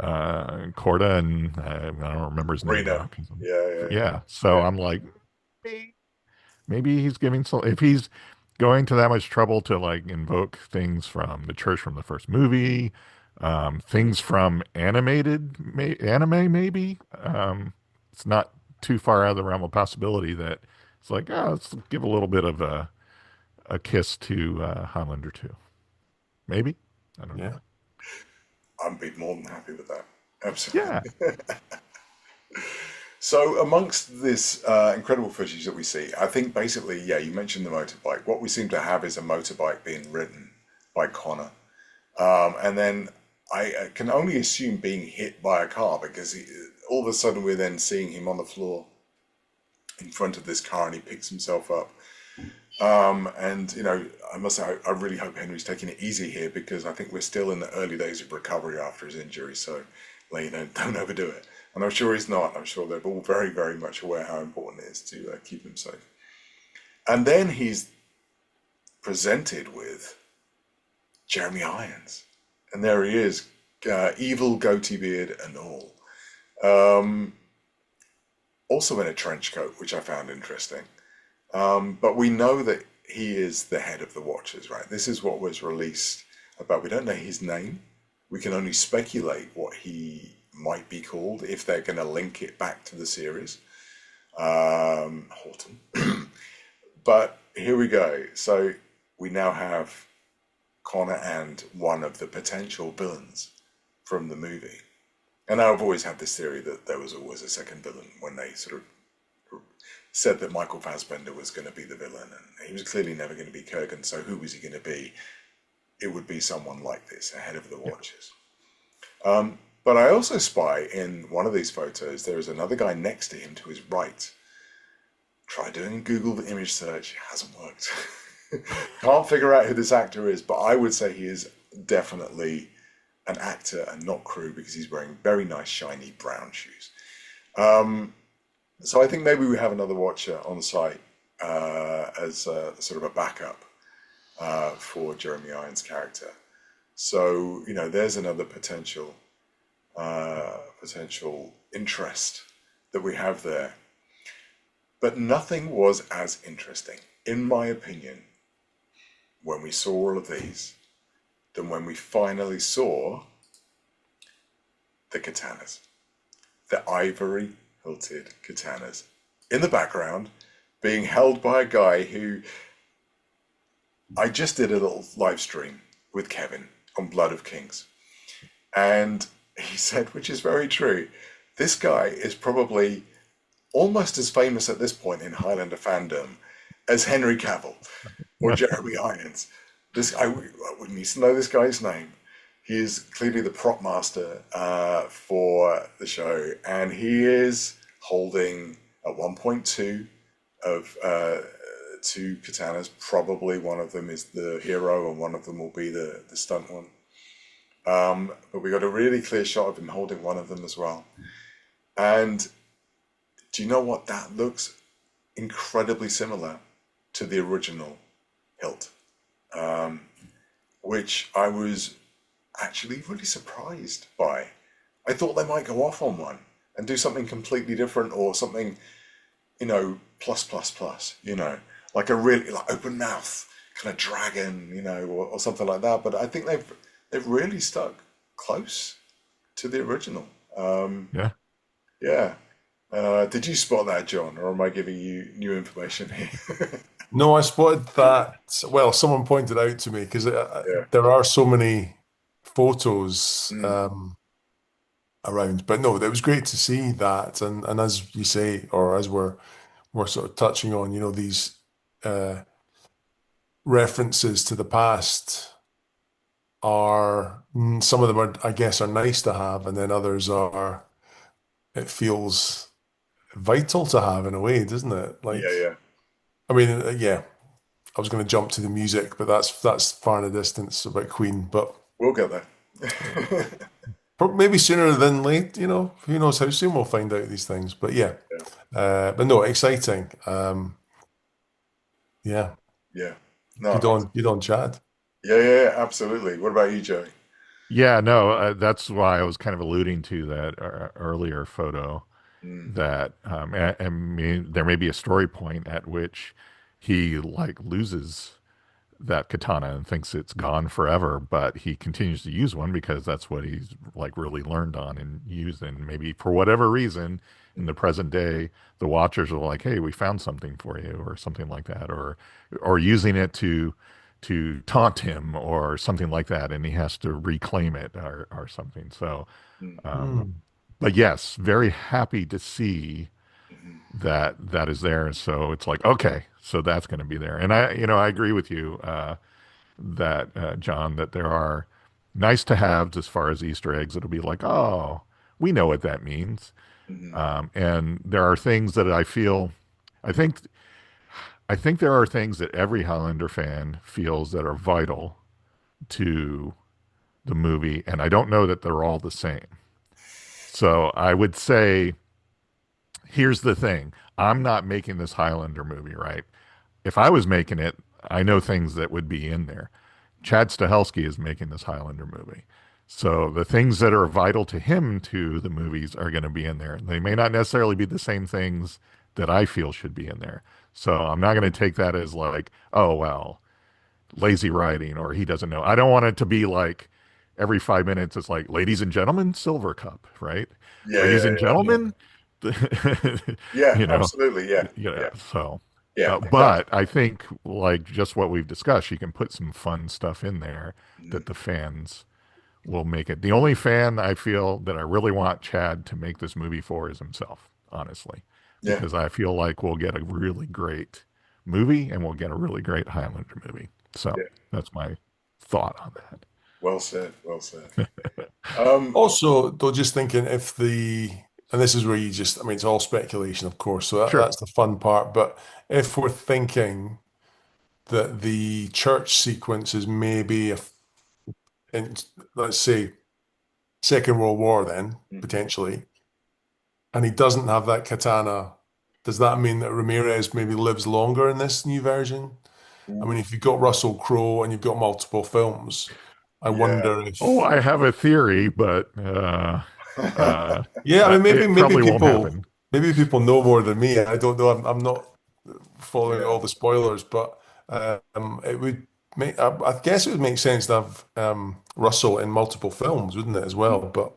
Speaker 2: Corda and I don't remember his name
Speaker 1: Reno.
Speaker 2: now.
Speaker 1: Yeah, yeah, yeah.
Speaker 2: Yeah, so
Speaker 1: Yeah.
Speaker 2: I'm like, maybe he's giving some if he's going to that much trouble to like invoke things from the church from the first movie, things from anime maybe. It's not too far out of the realm of possibility that it's like, oh, let's give a little bit of a kiss to Highlander 2. Maybe. I don't know.
Speaker 3: Yeah.
Speaker 1: I'd be more than happy with that.
Speaker 2: Yeah.
Speaker 1: Absolutely. So, amongst this incredible footage that we see, I think basically, yeah, you mentioned the motorbike. What we seem to have is a motorbike being ridden by Connor. And then I can only assume being hit by a car because all of a sudden we're then seeing him on the floor in front of this car and he picks himself up. And, I must say, I really hope Henry's taking it easy here because I think we're still in the early days of recovery after his injury. So, don't overdo it. And I'm sure he's not. I'm sure they're all very, very much aware how important it is to keep him safe. And then he's presented with Jeremy Irons. And there he is, evil goatee beard and all. Also in a trench coat, which I found interesting. But we know that he is the head of the Watchers, right? This is what was released about. We don't know his name. We can only speculate what he might be called if they're going to link it back to the series. Horton. But here we go. So we now have Connor and one of the potential villains from the movie. And I've always had this theory that there was always a second villain when they sort of said that Michael Fassbender was going to be the villain, and he was clearly never going to be Kurgan, so who was he going to be? It would be someone like this, ahead of the Watchers. But I also spy in one of these photos, there is another guy next to him to his right. Try doing a Google image search, hasn't worked. Can't figure out who this actor is, but I would say he is definitely an actor and not crew because he's wearing very nice shiny brown shoes. So I think maybe we have another Watcher on site as sort of a backup for Jeremy Irons' character. So, there's another potential interest that we have there. But nothing was as interesting, in my opinion, when we saw all of these, than when we finally saw the katanas. The ivory hilted katanas in the background being held by a guy who I just did a little live stream with Kevin on Blood of Kings. And he said, which is very true, this guy is probably almost as famous at this point in Highlander fandom as Henry Cavill or Jeremy Irons. I wouldn't need to know this guy's name. He is clearly the prop master for the show, and he is holding at 1.2 of two katanas. Probably one of them is the hero, and one of them will be the stunt one. But we got a really clear shot of him holding one of them as well. And do you know what? That looks incredibly similar to the original hilt, which I was actually really surprised by. I thought they might go off on one and do something completely different, or something, plus, like a really like open mouth kind of dragon, or something like that. But I think they've really stuck close to the original. Um,
Speaker 2: Yeah.
Speaker 1: yeah. Did you spot that, John, or am I giving you new information here?
Speaker 3: No, I spotted that. Well, someone pointed out to me because
Speaker 1: Yeah.
Speaker 3: there are so many photos
Speaker 1: Mm,
Speaker 3: around. But no, it was great to see that. And as you say, or as we're sort of touching on, these uh, references to the past are some of them are, I guess, are nice to have, and then others are. It feels vital to have in a way, doesn't it?
Speaker 1: yeah,
Speaker 3: Like,
Speaker 1: yeah.
Speaker 3: I mean, yeah. I was going to jump to the music, but that's far in the distance about Queen. But
Speaker 1: We'll get there.
Speaker 3: maybe sooner than late. Who knows how soon we'll find out these things. But yeah,
Speaker 1: Yeah.
Speaker 3: but no, exciting. Yeah,
Speaker 1: Yeah. No,
Speaker 3: good on, Chad.
Speaker 1: yeah, yeah, yeah, absolutely. What about you, Joey?
Speaker 2: Yeah, no, that's why I was kind of alluding to that earlier photo
Speaker 1: Mm,
Speaker 2: that I mean there may be a story point at which he like loses that katana and thinks it's gone forever, but he continues to use one because that's what he's like really learned on and used. And maybe for whatever reason, in the
Speaker 1: mm,
Speaker 2: present day, the watchers are like, "Hey, we found something for you," or something like that, or using it to taunt him or something like that, and he has to reclaim it or something. So,
Speaker 1: mm,
Speaker 2: um,
Speaker 3: Mm.
Speaker 2: but yes, very happy to see
Speaker 1: mhm,
Speaker 2: that is there. So it's like, okay, so that's going to be there. And I agree with you that John, that there are nice to haves as far as Easter eggs. It'll be like, oh, we know what that means.
Speaker 1: mhm,
Speaker 2: And there are things that I think, I think there are things that every Highlander fan feels that are vital to the movie, and I don't know that they're all the same. So I would say, here's the thing: I'm not making this Highlander movie, right? If I was making it, I know things that would be in there. Chad Stahelski is making this Highlander movie. So the things that are vital to him to the movies are going to be in there. They may not necessarily be the same things that I feel should be in there. So I'm not going to take that as like, oh, well, lazy writing or he doesn't know. I don't want it to be like every 5 minutes it's like, ladies and gentlemen, silver cup, right?
Speaker 1: yeah,
Speaker 2: Ladies
Speaker 1: yeah,
Speaker 2: and
Speaker 1: yeah.
Speaker 2: gentlemen,
Speaker 1: Yeah,
Speaker 2: you know,
Speaker 1: absolutely. Yeah,
Speaker 2: yeah.
Speaker 1: yeah,
Speaker 2: So,
Speaker 1: yeah. No.
Speaker 2: but I think like just what we've discussed, you can put some fun stuff in there
Speaker 1: Mm,
Speaker 2: that the fans will make it. The only fan I feel that I really want Chad to make this movie for is himself, honestly,
Speaker 1: yeah,
Speaker 2: because I feel like we'll get a really great movie and we'll get a really great Highlander movie. So
Speaker 1: yeah.
Speaker 2: that's my thought on that.
Speaker 1: Well said. Well said. Um,
Speaker 3: Also, though, just thinking if and this is where you just, I mean, it's all speculation, of course, so
Speaker 2: Sure.
Speaker 3: that's the fun part. But if we're thinking that the church sequence is maybe, in, let's say, Second World War, then
Speaker 1: mhm.
Speaker 3: potentially, and he doesn't have that katana, does that mean that Ramirez maybe lives longer in this new version? I mean,
Speaker 1: Ooh,
Speaker 3: if you've got Russell Crowe and you've got multiple films, I
Speaker 1: yeah.
Speaker 3: wonder
Speaker 2: Oh,
Speaker 3: if,
Speaker 2: I have a theory, but
Speaker 3: yeah, I mean,
Speaker 2: it probably won't happen.
Speaker 3: maybe people know more than me. I don't know. I'm not following
Speaker 1: Yeah,
Speaker 3: all the spoilers, but it would make, I guess it would make sense to have Russell in multiple films, wouldn't it, as well?
Speaker 1: mm,
Speaker 3: But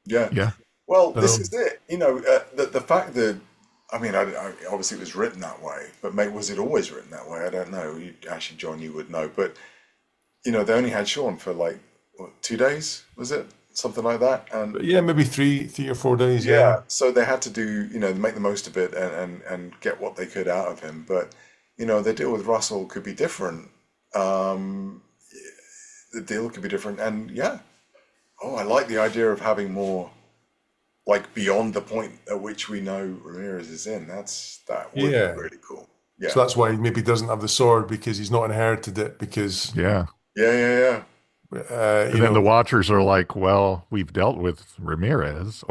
Speaker 1: yeah.
Speaker 2: Yeah.
Speaker 1: Well,
Speaker 3: I
Speaker 1: this
Speaker 3: don't
Speaker 1: is it. The fact that I mean, obviously it was written that way, but mate, was it always written that way? I don't know. Actually, John, you would know. But they only had Sean for like what, 2 days, was it? Something like that. And
Speaker 3: But yeah, maybe three or 4 days.
Speaker 1: yeah,
Speaker 3: Yeah,
Speaker 1: so they had to do, make the most of it and get what they could out of him. But, the deal with Russell could be different. Um, the deal could be different. And yeah, oh, I like the idea of having more, like beyond the point at which we know Ramirez is in. That would be
Speaker 3: yeah.
Speaker 1: really cool.
Speaker 3: So
Speaker 1: Yeah.
Speaker 3: that's why he maybe doesn't have the sword because he's not inherited it because
Speaker 2: Yeah.
Speaker 1: Yeah, yeah, yeah.
Speaker 2: And then the watchers are like, well, we've dealt with Ramirez,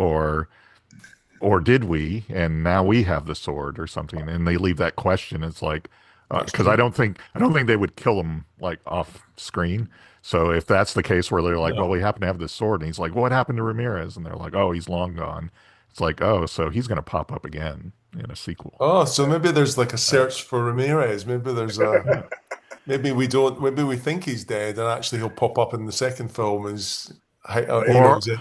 Speaker 2: or did we? And now we have the sword or something. And they leave that question. It's like,
Speaker 3: That's
Speaker 2: because
Speaker 3: true.
Speaker 2: I don't think they would kill him like off screen. So if that's the case where they're like, well,
Speaker 3: No.
Speaker 2: we happen to have this sword, and he's like, what happened to Ramirez? And they're like, oh, he's long gone. It's like, oh, so he's going to pop up again in a sequel.
Speaker 3: Oh, so maybe there's like a
Speaker 2: Right.
Speaker 3: search for Ramirez.
Speaker 2: Yeah.
Speaker 3: Maybe we think he's dead and actually he'll pop up in the second film as
Speaker 2: Or
Speaker 3: is it?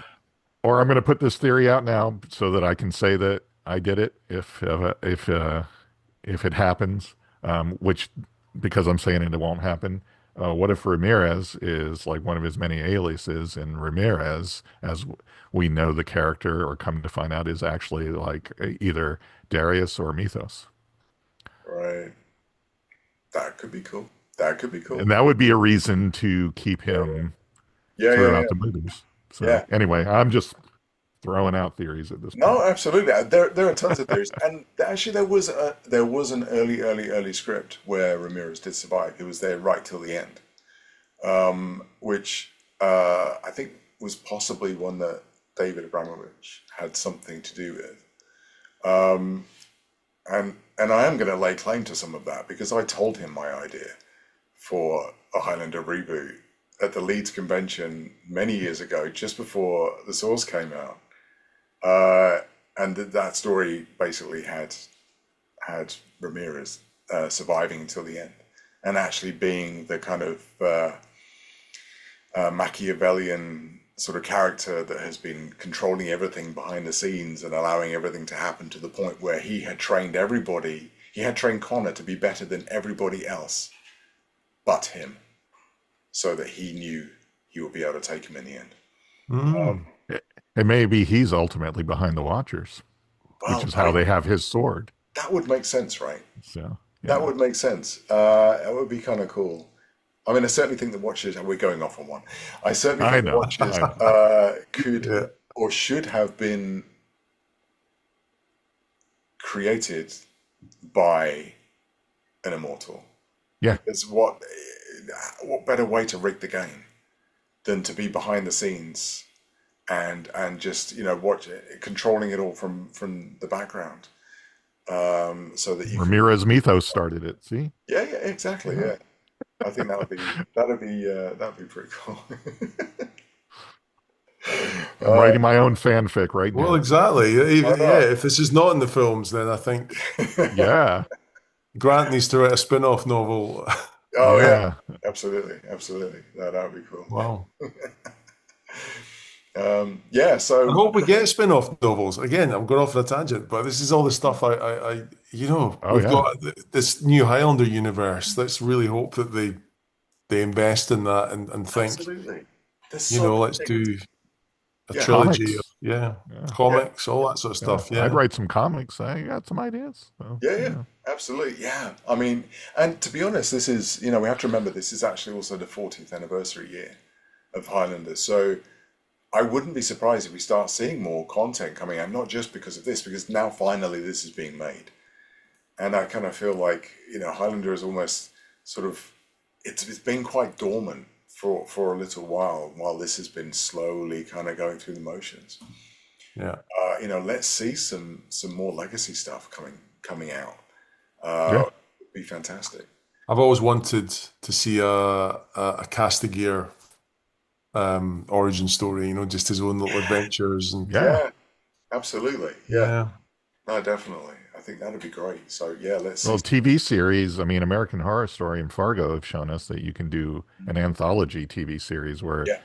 Speaker 2: or I'm going to put this theory out now so that I can say that I did it if it happens, which because I'm saying it won't happen. What if Ramirez is like one of his many aliases, and Ramirez, as we know the character or come to find out, is actually like either Darius or Mythos,
Speaker 1: Right. That could be cool. That could be cool.
Speaker 2: and that would be a reason to keep
Speaker 1: Yeah,
Speaker 2: him
Speaker 1: yeah, yeah,
Speaker 2: throughout
Speaker 1: yeah,
Speaker 2: the movies. So
Speaker 1: yeah.
Speaker 2: anyway, I'm just throwing out theories at this
Speaker 1: No,
Speaker 2: point.
Speaker 1: absolutely. There are tons of theories, and actually there was an early script where Ramirez did survive. He was there right till the end, which I think was possibly one that David Abramovich had something to do with. And I am going to lay claim to some of that because I told him my idea for a Highlander reboot at the Leeds convention many years ago, just before the Source came out. And that story basically had Ramirez surviving until the end, and actually being the kind of Machiavellian sort of character that has been controlling everything behind the scenes and allowing everything to happen to the point where he had trained everybody. He had trained Connor to be better than everybody else but him, so that he knew he would be able to take him in the end.
Speaker 3: Mm.
Speaker 2: And maybe he's ultimately behind the Watchers, which
Speaker 1: Well,
Speaker 2: is how they have his sword.
Speaker 1: that would make sense, right?
Speaker 2: So
Speaker 1: That
Speaker 2: yeah,
Speaker 1: would make sense. That would be kind of cool. I mean, I certainly think the Watchers, and we're going off on one. I certainly
Speaker 2: I
Speaker 1: think the
Speaker 2: know,
Speaker 1: Watchers
Speaker 2: I know.
Speaker 1: could
Speaker 3: Yeah.
Speaker 1: or should have been created by an immortal.
Speaker 2: Yeah,
Speaker 1: Because what better way to rig the game than to be behind the scenes and just watch it, controlling it all from the background, so that you can.
Speaker 2: Ramirez Mythos started it. See,
Speaker 1: Yeah, yeah, exactly.
Speaker 2: yeah.
Speaker 1: Yeah, I think that'd be pretty cool.
Speaker 2: I'm
Speaker 1: uh,
Speaker 2: writing my own fanfic right
Speaker 3: Well,
Speaker 2: now.
Speaker 3: exactly.
Speaker 1: why
Speaker 3: Yeah,
Speaker 1: not?
Speaker 3: if this is not in the films, then I think
Speaker 2: Yeah,
Speaker 3: Grant needs to write a spin-off novel.
Speaker 1: Oh yeah,
Speaker 2: yeah.
Speaker 1: absolutely, absolutely. That would be cool.
Speaker 3: Wow.
Speaker 1: Yeah,
Speaker 3: I
Speaker 1: so
Speaker 3: hope we get spin-off novels. Again, I'm going off on a tangent, but this is all the stuff
Speaker 2: Oh
Speaker 3: we've
Speaker 2: yeah.
Speaker 3: got this new Highlander universe. Let's really hope that they invest in that and think,
Speaker 1: absolutely, there's so many
Speaker 3: let's
Speaker 1: things.
Speaker 3: do a
Speaker 1: Yeah,
Speaker 3: trilogy of,
Speaker 2: Comics. Yeah,
Speaker 1: yeah,
Speaker 3: comics, all that sort of
Speaker 2: yeah.
Speaker 3: stuff.
Speaker 2: I'd
Speaker 3: Yeah.
Speaker 2: write some comics. I got some ideas. So
Speaker 1: yeah, yeah,
Speaker 2: yeah.
Speaker 1: absolutely. Yeah, I mean, and to be honest, this is we have to remember this is actually also the 40th anniversary year of Highlander. So I wouldn't be surprised if we start seeing more content coming out, not just because of this, because now finally this is being made. And I kind of feel like Highlander is almost sort of it's been quite dormant for a little while this has been slowly kind of going through the motions.
Speaker 3: Yeah.
Speaker 1: Let's see some more legacy stuff coming out.
Speaker 2: Yeah.
Speaker 1: It'd be fantastic.
Speaker 3: I've always wanted to see a Castigear origin story, just his own little adventures and
Speaker 2: Yeah.
Speaker 1: Yeah, absolutely. Yeah,
Speaker 3: yeah.
Speaker 1: no, definitely. I think that'd be great. So yeah, let's see.
Speaker 2: Well, TV series, I mean, American Horror Story and Fargo have shown us that you can do an anthology TV series where,
Speaker 1: Yeah,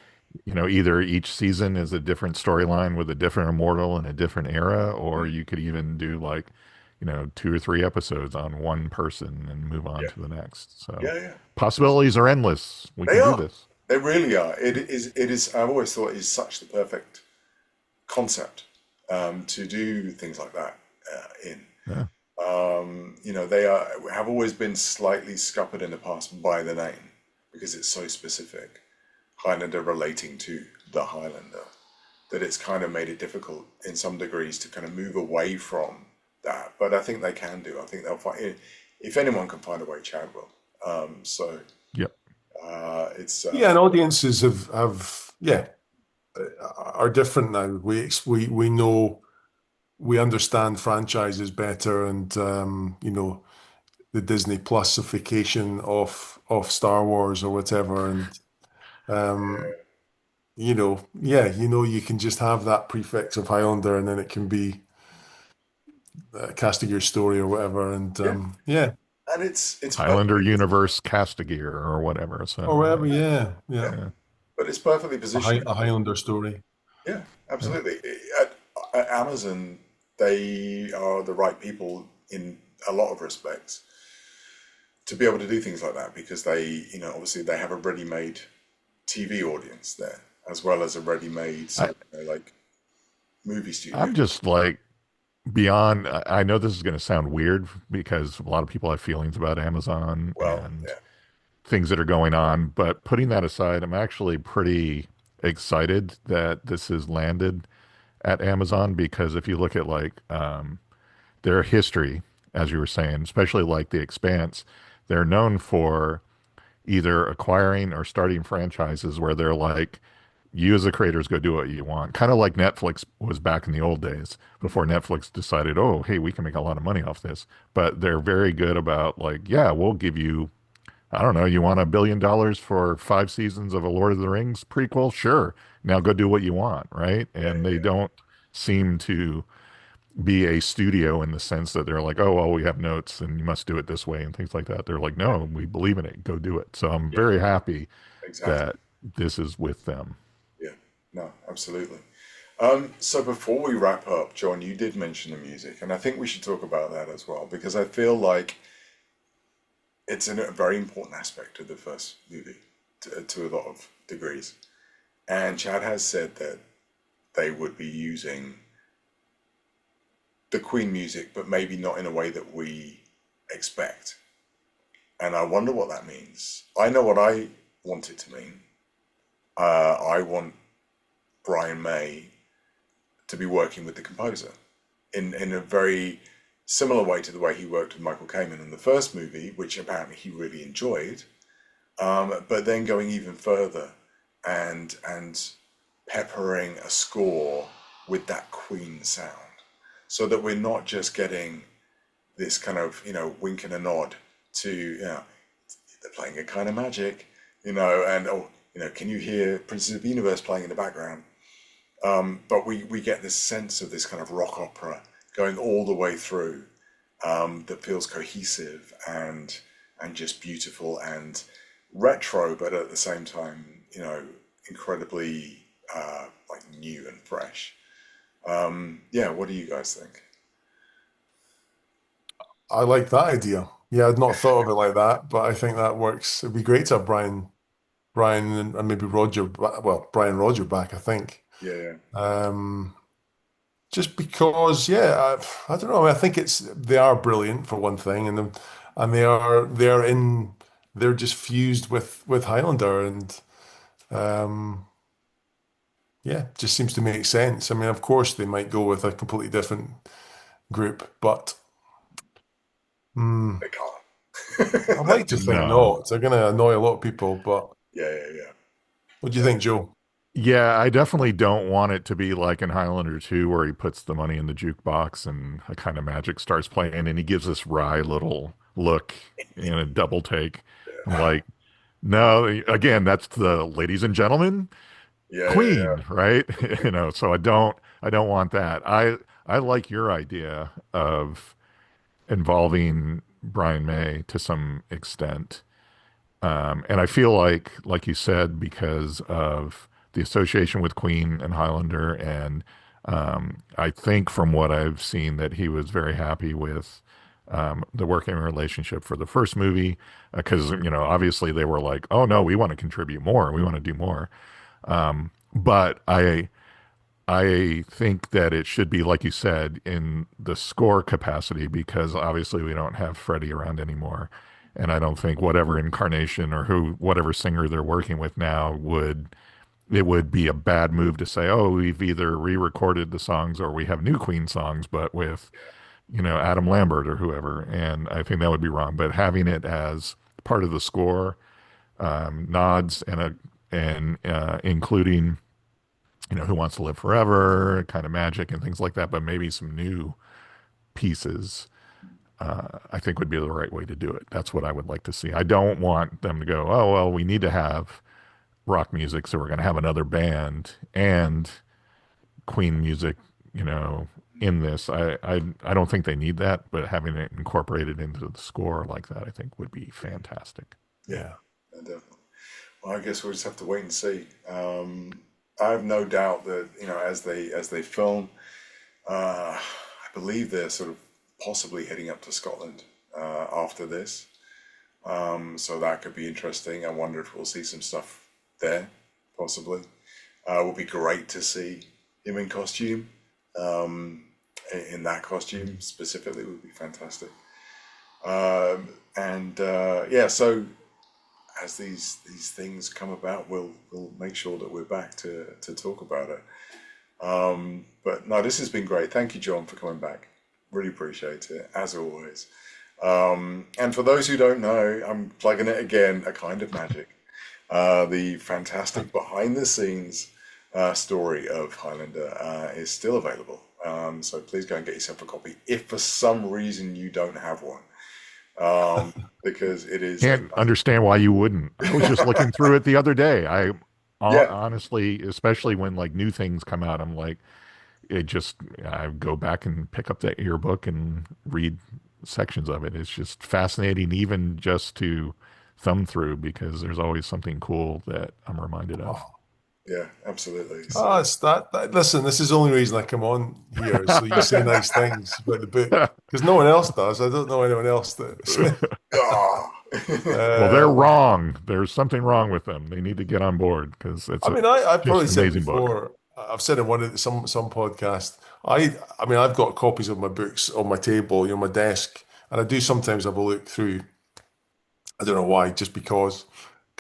Speaker 2: either each season is a different storyline with a different immortal in a different era, or
Speaker 1: mm,
Speaker 2: you could even do like, 2 or 3 episodes on one person and move on
Speaker 1: yeah,
Speaker 2: to the next. So
Speaker 1: yeah, yeah.
Speaker 2: possibilities are endless. We
Speaker 1: They
Speaker 2: can do
Speaker 1: are.
Speaker 2: this.
Speaker 1: They really are. It is. It is. I've always thought it is such the perfect concept to do things like that in.
Speaker 2: Yeah.
Speaker 1: They have always been slightly scuppered in the past by the name because it's so specific. Highlander relating to the Highlander, that it's kind of made it difficult in some degrees to kind of move away from that. But I think they can do. I think they'll find. If anyone can find a way, Chad will. So
Speaker 2: Yep.
Speaker 1: it's
Speaker 3: Yeah, and audiences have are different now. We know we understand franchises better, and the Disney Plusification of Star Wars or whatever, and you can just have that prefix of Highlander, and then it can be Castigar's story or whatever, and
Speaker 1: yeah,
Speaker 3: yeah,
Speaker 1: and it's
Speaker 2: Highlander
Speaker 1: perfect.
Speaker 2: Universe Castigear or whatever.
Speaker 3: or
Speaker 2: So
Speaker 3: whatever. Yeah, yeah.
Speaker 1: Yeah,
Speaker 2: yeah.
Speaker 1: but it's perfectly positioned.
Speaker 3: A Highlander story.
Speaker 1: Yeah,
Speaker 3: Yeah.
Speaker 1: absolutely. At Amazon, they are the right people in a lot of respects to be able to do things like that because obviously they have a ready-made TV audience there as well as a ready-made
Speaker 2: I,
Speaker 1: sort of, like movie studio.
Speaker 2: I'm just like beyond. I know this is going to sound weird because a lot of people have feelings about Amazon
Speaker 1: Well,
Speaker 2: and
Speaker 1: yeah,
Speaker 2: things that are going on, but putting that aside, I'm actually pretty excited that this has landed at Amazon because if you look at like their history, as you were saying, especially like The Expanse, they're known for either acquiring or starting franchises where they're like, you as the creators go do what you want. Kind of like Netflix was back in the old days before Netflix decided, oh, hey, we can make a lot of money off this. But they're very good about like, yeah, we'll give you, I don't know, you want $1 billion for 5 seasons of a Lord of the Rings prequel? Sure. Now go do what you want, right?
Speaker 1: yeah,
Speaker 2: And they don't seem to be a studio in the sense that they're like, oh, well, we have notes and you must do it this way and things like that. They're like, no, we believe in it. Go do it. So I'm
Speaker 1: yeah,
Speaker 2: very happy
Speaker 1: exactly.
Speaker 2: that this is with them.
Speaker 1: Yeah, no, absolutely. So before we wrap up, John, you did mention the music, and I think we should talk about that as well because I feel like it's a very important aspect of the first movie to a lot of degrees. And Chad has said that they would be using the Queen music, but maybe not in a way that we expect. And I wonder what that means. I know what I want it to mean. I want Brian May to be working with the composer in a very similar way to the way he worked with Michael Kamen in the first movie, which apparently he really enjoyed. But then going even further and peppering a score with that Queen sound, so that we're not just getting this kind of wink and a nod to they're playing a kind of magic, and oh can you hear Princess of the Universe playing in the background? But we get this sense of this kind of rock opera going all the way through, that feels cohesive and just beautiful and retro, but at the same time, incredibly like new and fresh. Yeah, what do you guys think?
Speaker 3: I like that idea. Yeah, I'd not thought of it like that, but I think that works. It'd be great to have Brian and maybe well, Brian Roger back, I think.
Speaker 1: Yeah, yeah,
Speaker 3: Um, just because, yeah, I don't know. I think they are brilliant for one thing, and they're just fused with Highlander, and um, yeah, just seems to make sense. I mean, of course, they might go with a completely different group, but hmm,
Speaker 1: they can't.
Speaker 3: I'd like to think
Speaker 2: No.
Speaker 3: not. They're going to annoy a lot of people, but
Speaker 1: Yeah, yeah, yeah,
Speaker 3: what do you
Speaker 1: yeah,
Speaker 3: think, Joe?
Speaker 2: Yeah, I definitely don't want it to be like in Highlander 2 where he puts the money in the jukebox and a kind of magic starts playing and he gives this wry little look in a double take. I'm like, no, again, that's the ladies and gentlemen,
Speaker 1: yeah, yeah, yeah.
Speaker 2: Queen, right? So I don't want that. I like your idea of involving Brian May to some extent. And I feel like you said, because of the association with Queen and Highlander, and I think from what I've seen that he was very happy with the working relationship for the first movie, because obviously they were like, oh no, we want to contribute more, we want to do more. But I think that it should be, like you said, in the score capacity because obviously we don't have Freddie around anymore. And I don't think whatever incarnation or whatever singer they're working with now it would be a bad move to say, oh, we've either re-recorded the songs or we have new Queen songs, but with, Adam Lambert or whoever. And I think that would be wrong. But having it as part of the score, nods and including Who Wants to Live Forever, kind of magic and things like that, but maybe some new pieces, I think would be the right way to do it. That's what I would like to see. I don't want them to go, oh, well, we need to have rock music, so we're going to have another band and Queen music, in this. I don't think they need that, but having it incorporated into the score like that, I think would be fantastic.
Speaker 1: Yeah,
Speaker 3: Yeah.
Speaker 1: definitely. I guess we'll just have to wait and see. I have no doubt that as they film, I believe they're sort of possibly heading up to Scotland after this. So that could be interesting. I wonder if we'll see some stuff there, possibly. It would be great to see him in costume. In that costume specifically would be fantastic. And yeah, so as these things come about, we'll make sure that we're back to talk about it. But no, this has been great. Thank you, John, for coming back. Really appreciate it, as always. And for those who don't know, I'm plugging it again, A Kind of Magic, the fantastic behind the scenes story of Highlander is still available. So please go and get yourself a copy if for some reason you don't have one. Because it is
Speaker 2: Can't understand why you wouldn't. I was just looking through it the other day. I
Speaker 1: yeah,
Speaker 2: honestly, especially when like new things come out, I'm like, I go back and pick up that yearbook and read sections of it. It's just fascinating, even just to thumb through, because there's always something cool that I'm reminded of.
Speaker 3: Oh,
Speaker 1: yeah, absolutely.
Speaker 3: oh,
Speaker 1: So
Speaker 3: it's listen, this is the only reason I come on here, is so you say nice things about the book. Because no one else does. I don't know anyone else that.
Speaker 1: ah.
Speaker 2: Well, they're
Speaker 3: Um,
Speaker 2: wrong. There's something wrong with them. They need to get on board because it's
Speaker 3: I mean, I've
Speaker 2: just
Speaker 3: probably
Speaker 2: an
Speaker 3: said
Speaker 2: amazing book.
Speaker 3: before. I've said in one of some podcast. I mean, I've got copies of my books on my table, my desk, and I do sometimes have a look through. I don't know why, just because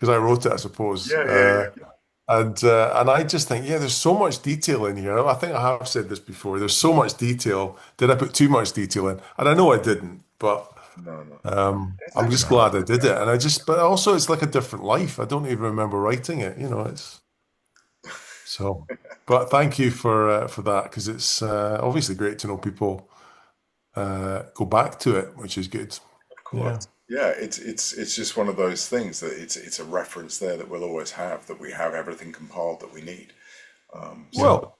Speaker 3: I wrote it, I suppose.
Speaker 1: Yeah, yeah, yeah,
Speaker 3: And I just think, yeah, there's so much detail in here. I think I have said this before. There's so much detail. Did I put too much detail in? And I know I didn't, but
Speaker 1: no, no, it's
Speaker 3: I'm just
Speaker 1: actually
Speaker 3: glad I did it. And but also it's like a different life. I don't even remember writing it. It's so. But thank you for that, because it's obviously great to know people go back to it, which is good.
Speaker 1: of
Speaker 3: Yeah.
Speaker 1: course. Yeah, it's just one of those things that it's a reference there that we'll always have, that we have everything compiled that we need. So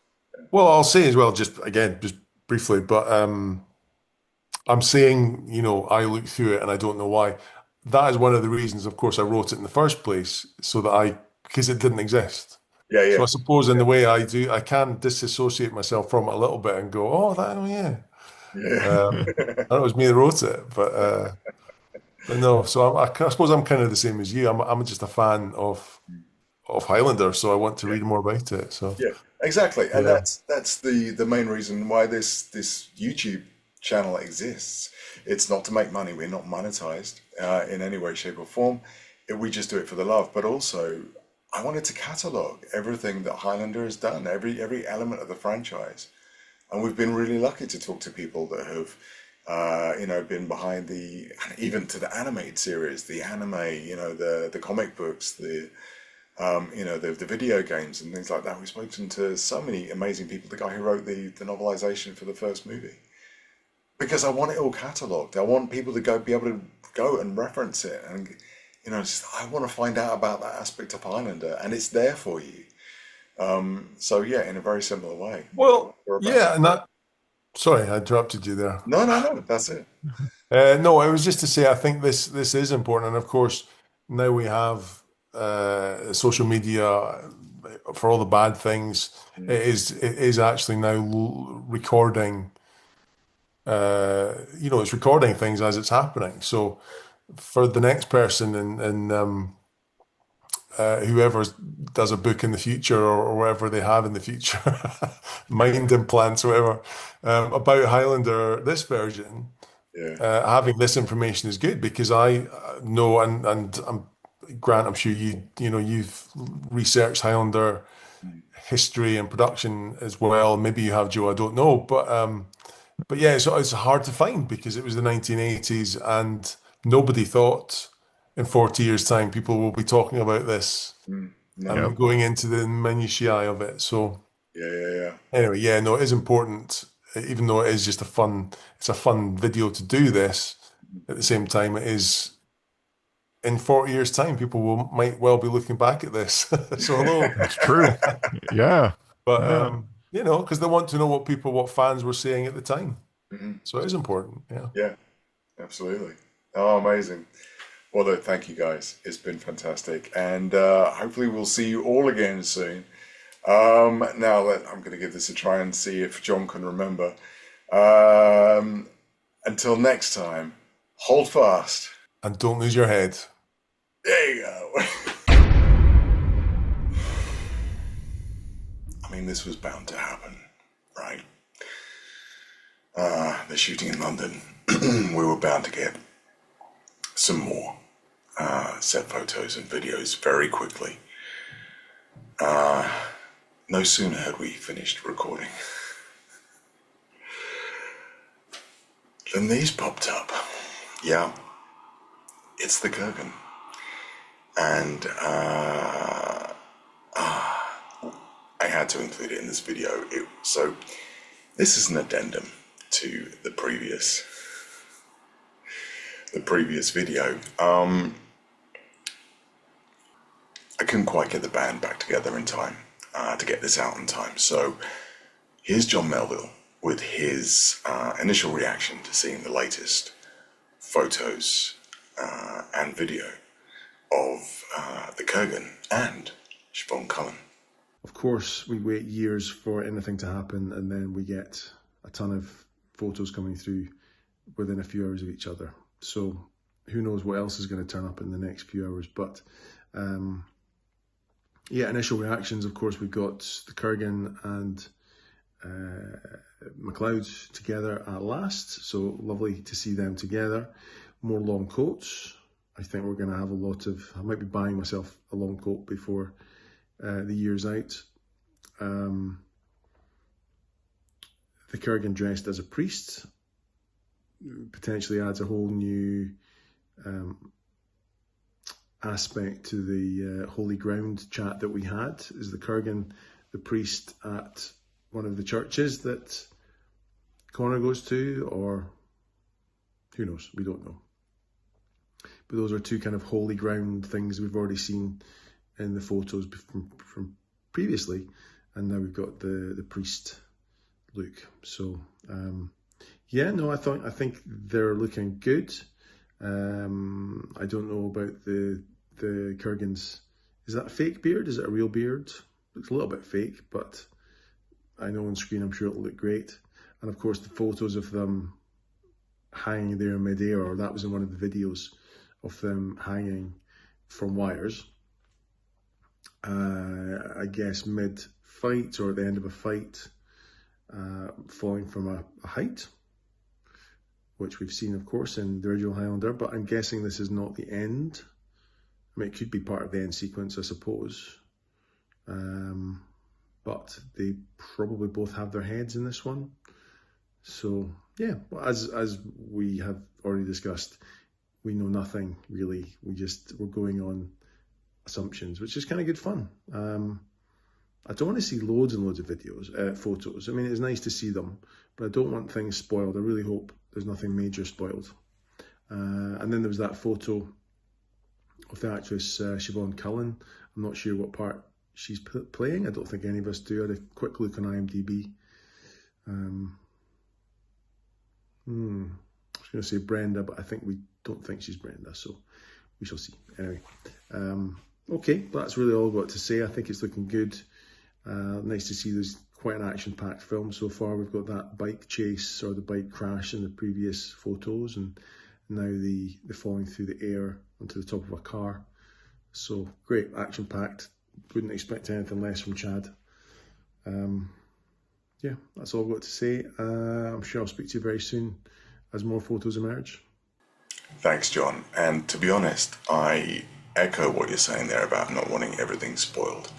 Speaker 3: Well, I'll say as well, just again, just briefly, but I'm saying, I look through it and I don't know why. That is one of the reasons, of course, I wrote it in the first place, so that because it didn't exist.
Speaker 1: yeah,
Speaker 3: So
Speaker 1: yeah,
Speaker 3: I suppose in the way I do, I can disassociate myself from it a little bit and go, oh yeah.
Speaker 1: yeah.
Speaker 3: I know it was me that wrote it, but no. So I suppose I'm kind of the same as you. I'm just a fan of Highlander, so I want to read more about it. So
Speaker 1: Yeah, exactly, and
Speaker 3: yeah.
Speaker 1: that's the main reason why this YouTube channel exists. It's not to make money. We're not monetized in any way, shape, or form. We just do it for the love. But also, I wanted to catalog everything that Highlander has done, every element of the franchise, and we've been really lucky to talk to people that have. Been behind even to the animated series, the anime, the comic books, the video games and things like that. We've spoken to so many amazing people. The guy who wrote the novelization for the first movie, because I want it all catalogued. I want people to be able to go and reference it, and I want to find out about that aspect of Highlander, and it's there for you. So yeah, in a very similar way,
Speaker 3: Well,
Speaker 1: we're about.
Speaker 3: yeah, and that. Sorry, I interrupted you there.
Speaker 1: No, no, no. That's it.
Speaker 3: No, it was just to say I think this is important, and of course now we have social media for all the bad things.
Speaker 1: Mm.
Speaker 3: It is actually now recording. It's recording things as it's happening. So for the next person and whoever does a book in the future, or whatever they have in the future, mind implants, or whatever, about Highlander, this version,
Speaker 1: Yeah,
Speaker 3: having this information is good, because I know, and Grant, I'm sure you've researched Highlander
Speaker 1: mm.
Speaker 3: history and production as well. Maybe you have, Joe. I don't know, but yeah, it's hard to find, because it was the 1980s, and nobody thought in 40 years' time people will be talking about this
Speaker 1: Mm. No,
Speaker 2: Yep.
Speaker 3: and going into the minutiae of it. So
Speaker 1: yeah, yeah, yeah.
Speaker 3: anyway, yeah, no, it is important, even though it is just it's a fun video to do this. At the same time, it is, in 40 years' time, people might well be looking back at this. So hello,
Speaker 2: It's true. Yeah.
Speaker 3: but
Speaker 2: Yeah.
Speaker 3: because they want to know what fans were saying at the time.
Speaker 1: Mhm.
Speaker 3: So it is important. Yeah.
Speaker 1: Yeah, absolutely. Oh, amazing. Well, thank you guys. It's been fantastic. And hopefully we'll see you all again soon. Now, I'm going to give this a try and see if John can remember. Until next time, hold fast.
Speaker 3: And don't lose your head.
Speaker 1: There you go. I mean, this was bound to happen, right? The shooting in London, we were bound to get some more set photos and videos very quickly. No sooner had we finished recording than these popped up. Yeah, it's the Kurgan. And I had to include it in this video. So this is an addendum to the previous video. I couldn't quite get the band back together in time to get this out in time. So here's Jon Melville with his initial reaction to seeing the latest photos and video of the Kurgan and Siobhan Cullen.
Speaker 4: Of course, we wait years for anything to happen, and then we get a ton of photos coming through within a few hours of each other. So who knows what else is going to turn up in the next few hours. But yeah, initial reactions, of course, we've got the Kurgan and MacLeod together at last. So lovely to see them together. More long coats. I think we're going to have a lot of, I might be buying myself a long coat before the year's out. The Kurgan dressed as a priest potentially adds a whole new aspect to the Holy Ground chat that we had. Is the Kurgan the priest at one of the churches that Connor goes to, or who knows? We don't know. But those are two kind of holy ground things we've already seen in the photos from previously, and now we've got the priest look. So yeah, no, I think they're looking good. I don't know about the Kurgan's. Is that a fake beard? Is it a real beard? Looks a little bit fake, but I know on screen I'm sure it'll look great. And of course the photos of them hanging there in midair, or that was in one of the videos of them hanging from wires. I guess mid-fight or at the end of a fight, falling from a height, which we've seen, of course, in the original Highlander, but I'm guessing this is not the end. I mean, it could be part of the end sequence, I suppose. But they probably both have their heads in this one. So, yeah, as we have already discussed, we know nothing, really. We're going on assumptions, which is kind of good fun. I don't want to see loads and loads of videos, photos. I mean, it's nice to see them, but I don't want things spoiled. I really hope there's nothing major spoiled. And then there was that photo of the actress Siobhan Cullen. I'm not sure what part she's playing. I don't think any of us do. I had a quick look on IMDb. I was going to say Brenda, but I think we don't think she's Brenda, so we shall see. Anyway, okay, that's really all I've got to say. I think it's looking good. Nice to see there's quite an action-packed film so far. We've got that bike chase or the bike crash in the previous photos, and now the falling through the air onto the top of a car. So great, action-packed. Wouldn't expect anything less from Chad. Yeah, that's all I've got to say. I'm sure I'll speak to you very soon as more photos emerge.
Speaker 1: Thanks, John. And to be honest, I echo what you're saying there about not wanting everything spoiled.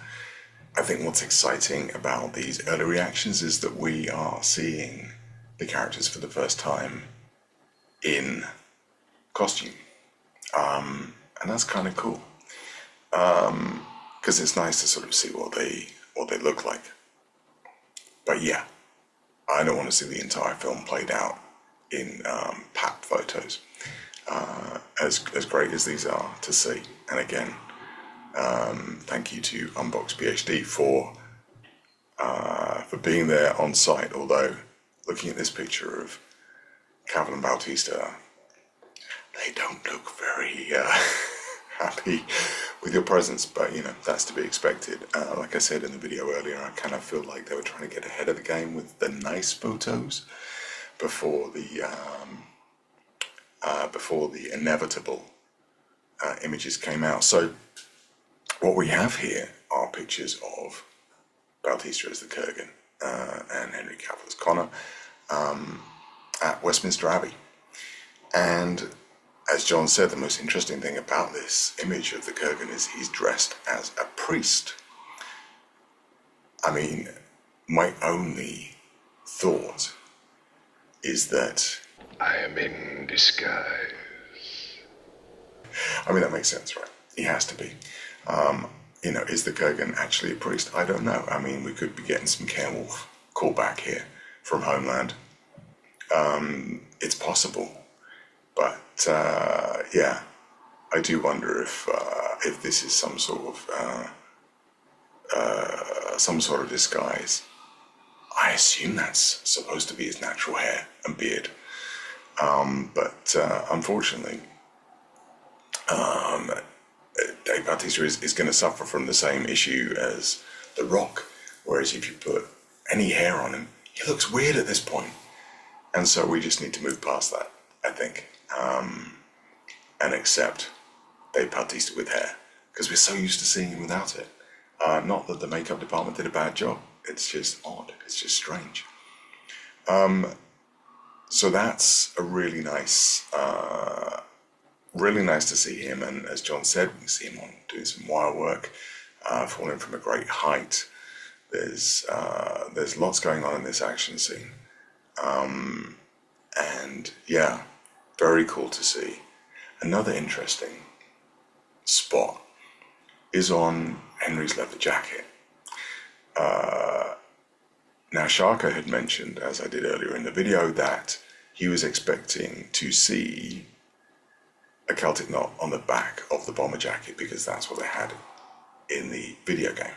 Speaker 1: I think what's exciting about these early reactions is that we are seeing the characters for the first time in costume. And that's kind of cool. Because it's nice to sort of see what they look like. But yeah, I don't want to see the entire film played out in pat photos. As great as these are to see. And again, thank you to Unbox PhD for being there on site. Although looking at this picture of Cavill and Bautista, they don't look very happy with your presence, but you know, that's to be expected. Like I said in the video earlier, I kind of feel like they were trying to get ahead of the game with the nice photos before the inevitable images came out. So what we have here are pictures of Bautista as the Kurgan and Henry Cavill as Connor at Westminster Abbey. And as John said, the most interesting thing about this image of the Kurgan is he's dressed as a priest. I mean, my only thought is that
Speaker 5: I am in disguise.
Speaker 1: I mean, that makes sense, right? He has to be. You know, is the Kurgan actually a priest? I don't know. I mean, we could be getting some Cairnwolf callback here from Homeland. It's possible. But, yeah, I do wonder if this is some sort of disguise. I assume that's supposed to be his natural hair and beard. But unfortunately, Dave Bautista is going to suffer from the same issue as The Rock, whereas if you put any hair on him, he looks weird at this point. And so we just need to move past that, I think, and accept Dave Bautista with hair, because we're so used to seeing him without it. Not that the makeup department did a bad job, it's just odd, it's just strange. So that's a really nice to see him, and as John said, we can see him on doing some wire work, falling from a great height. There's lots going on in this action scene, and yeah, very cool to see. Another interesting spot is on Henry's leather jacket. Now, Sharko had mentioned, as I did earlier in the video, that he was expecting to see a Celtic knot on the back of the bomber jacket because that's what they had in the video game.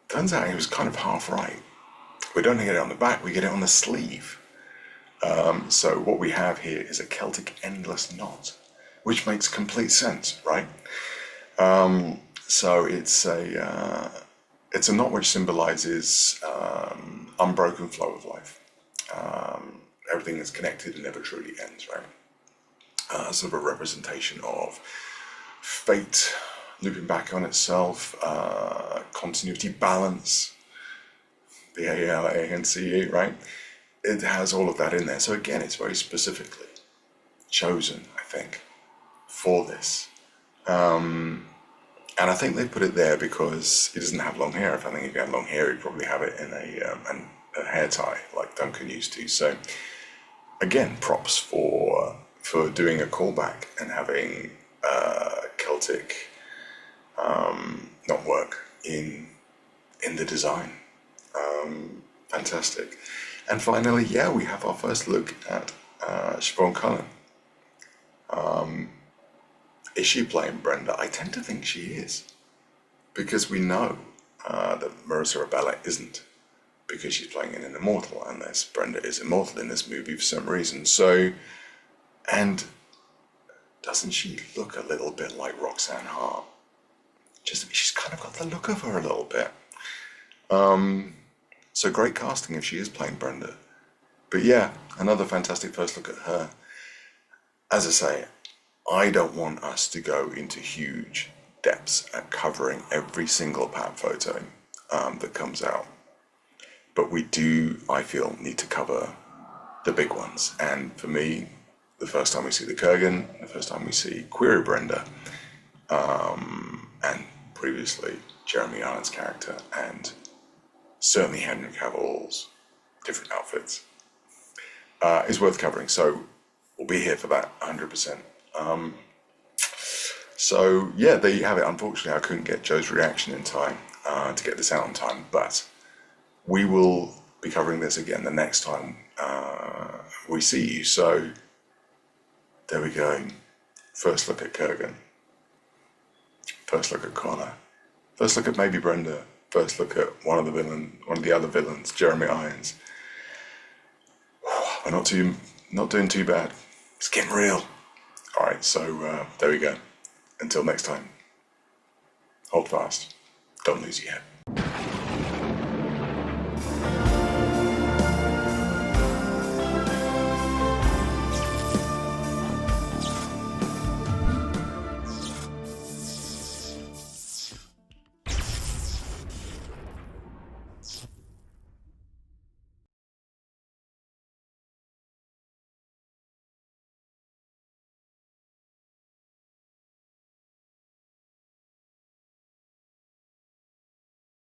Speaker 1: Turns out he was kind of half right. We don't get it on the back, we get it on the sleeve. So what we have here is a Celtic endless knot, which makes complete sense, right? So it's a knot which symbolizes unbroken flow of life. Everything is connected and never truly ends, right? Sort of a representation of fate looping back on itself, continuity, balance, B-A-L-A-N-C-E, right? It has all of that in there. So again, it's very specifically chosen, I think, for this. And I think they put it there because he doesn't have long hair. If I think if he had long hair, he'd probably have it in a hair tie like Duncan used to. So again, props for doing a callback and having Celtic knot work in the design. Fantastic. And finally, yeah, we have our first look at Siobhan Cullen. Is she playing Brenda? I tend to think she is, because we know that Marissa Abella isn't, because she's playing an immortal, and this Brenda is immortal in this movie for some reason. So, and doesn't she look a little bit like Roxanne Hart? She's kind of got the look of her a little bit. So great casting if she is playing Brenda. But yeah, another fantastic first look at her. As I say, I don't want us to go into huge depths at covering every single pat photo that comes out. But we do, I feel, need to cover the big ones. And for me, the first time we see the Kurgan, the first time we see Query Brenda, and previously Jeremy Irons' character, and certainly Henry Cavill's different outfits, is worth covering. So we'll be here for that 100%. So yeah, there you have it. Unfortunately, I couldn't get Joe's reaction in time to get this out on time, but we will be covering this again the next time we see you. So there we go. First look at Kurgan. First look at Connor. First look at maybe Brenda. First look at one of the other villains, Jeremy Irons. We're not doing too bad. It's getting real. All right, so there we go. Until next time, hold fast. Don't lose your head.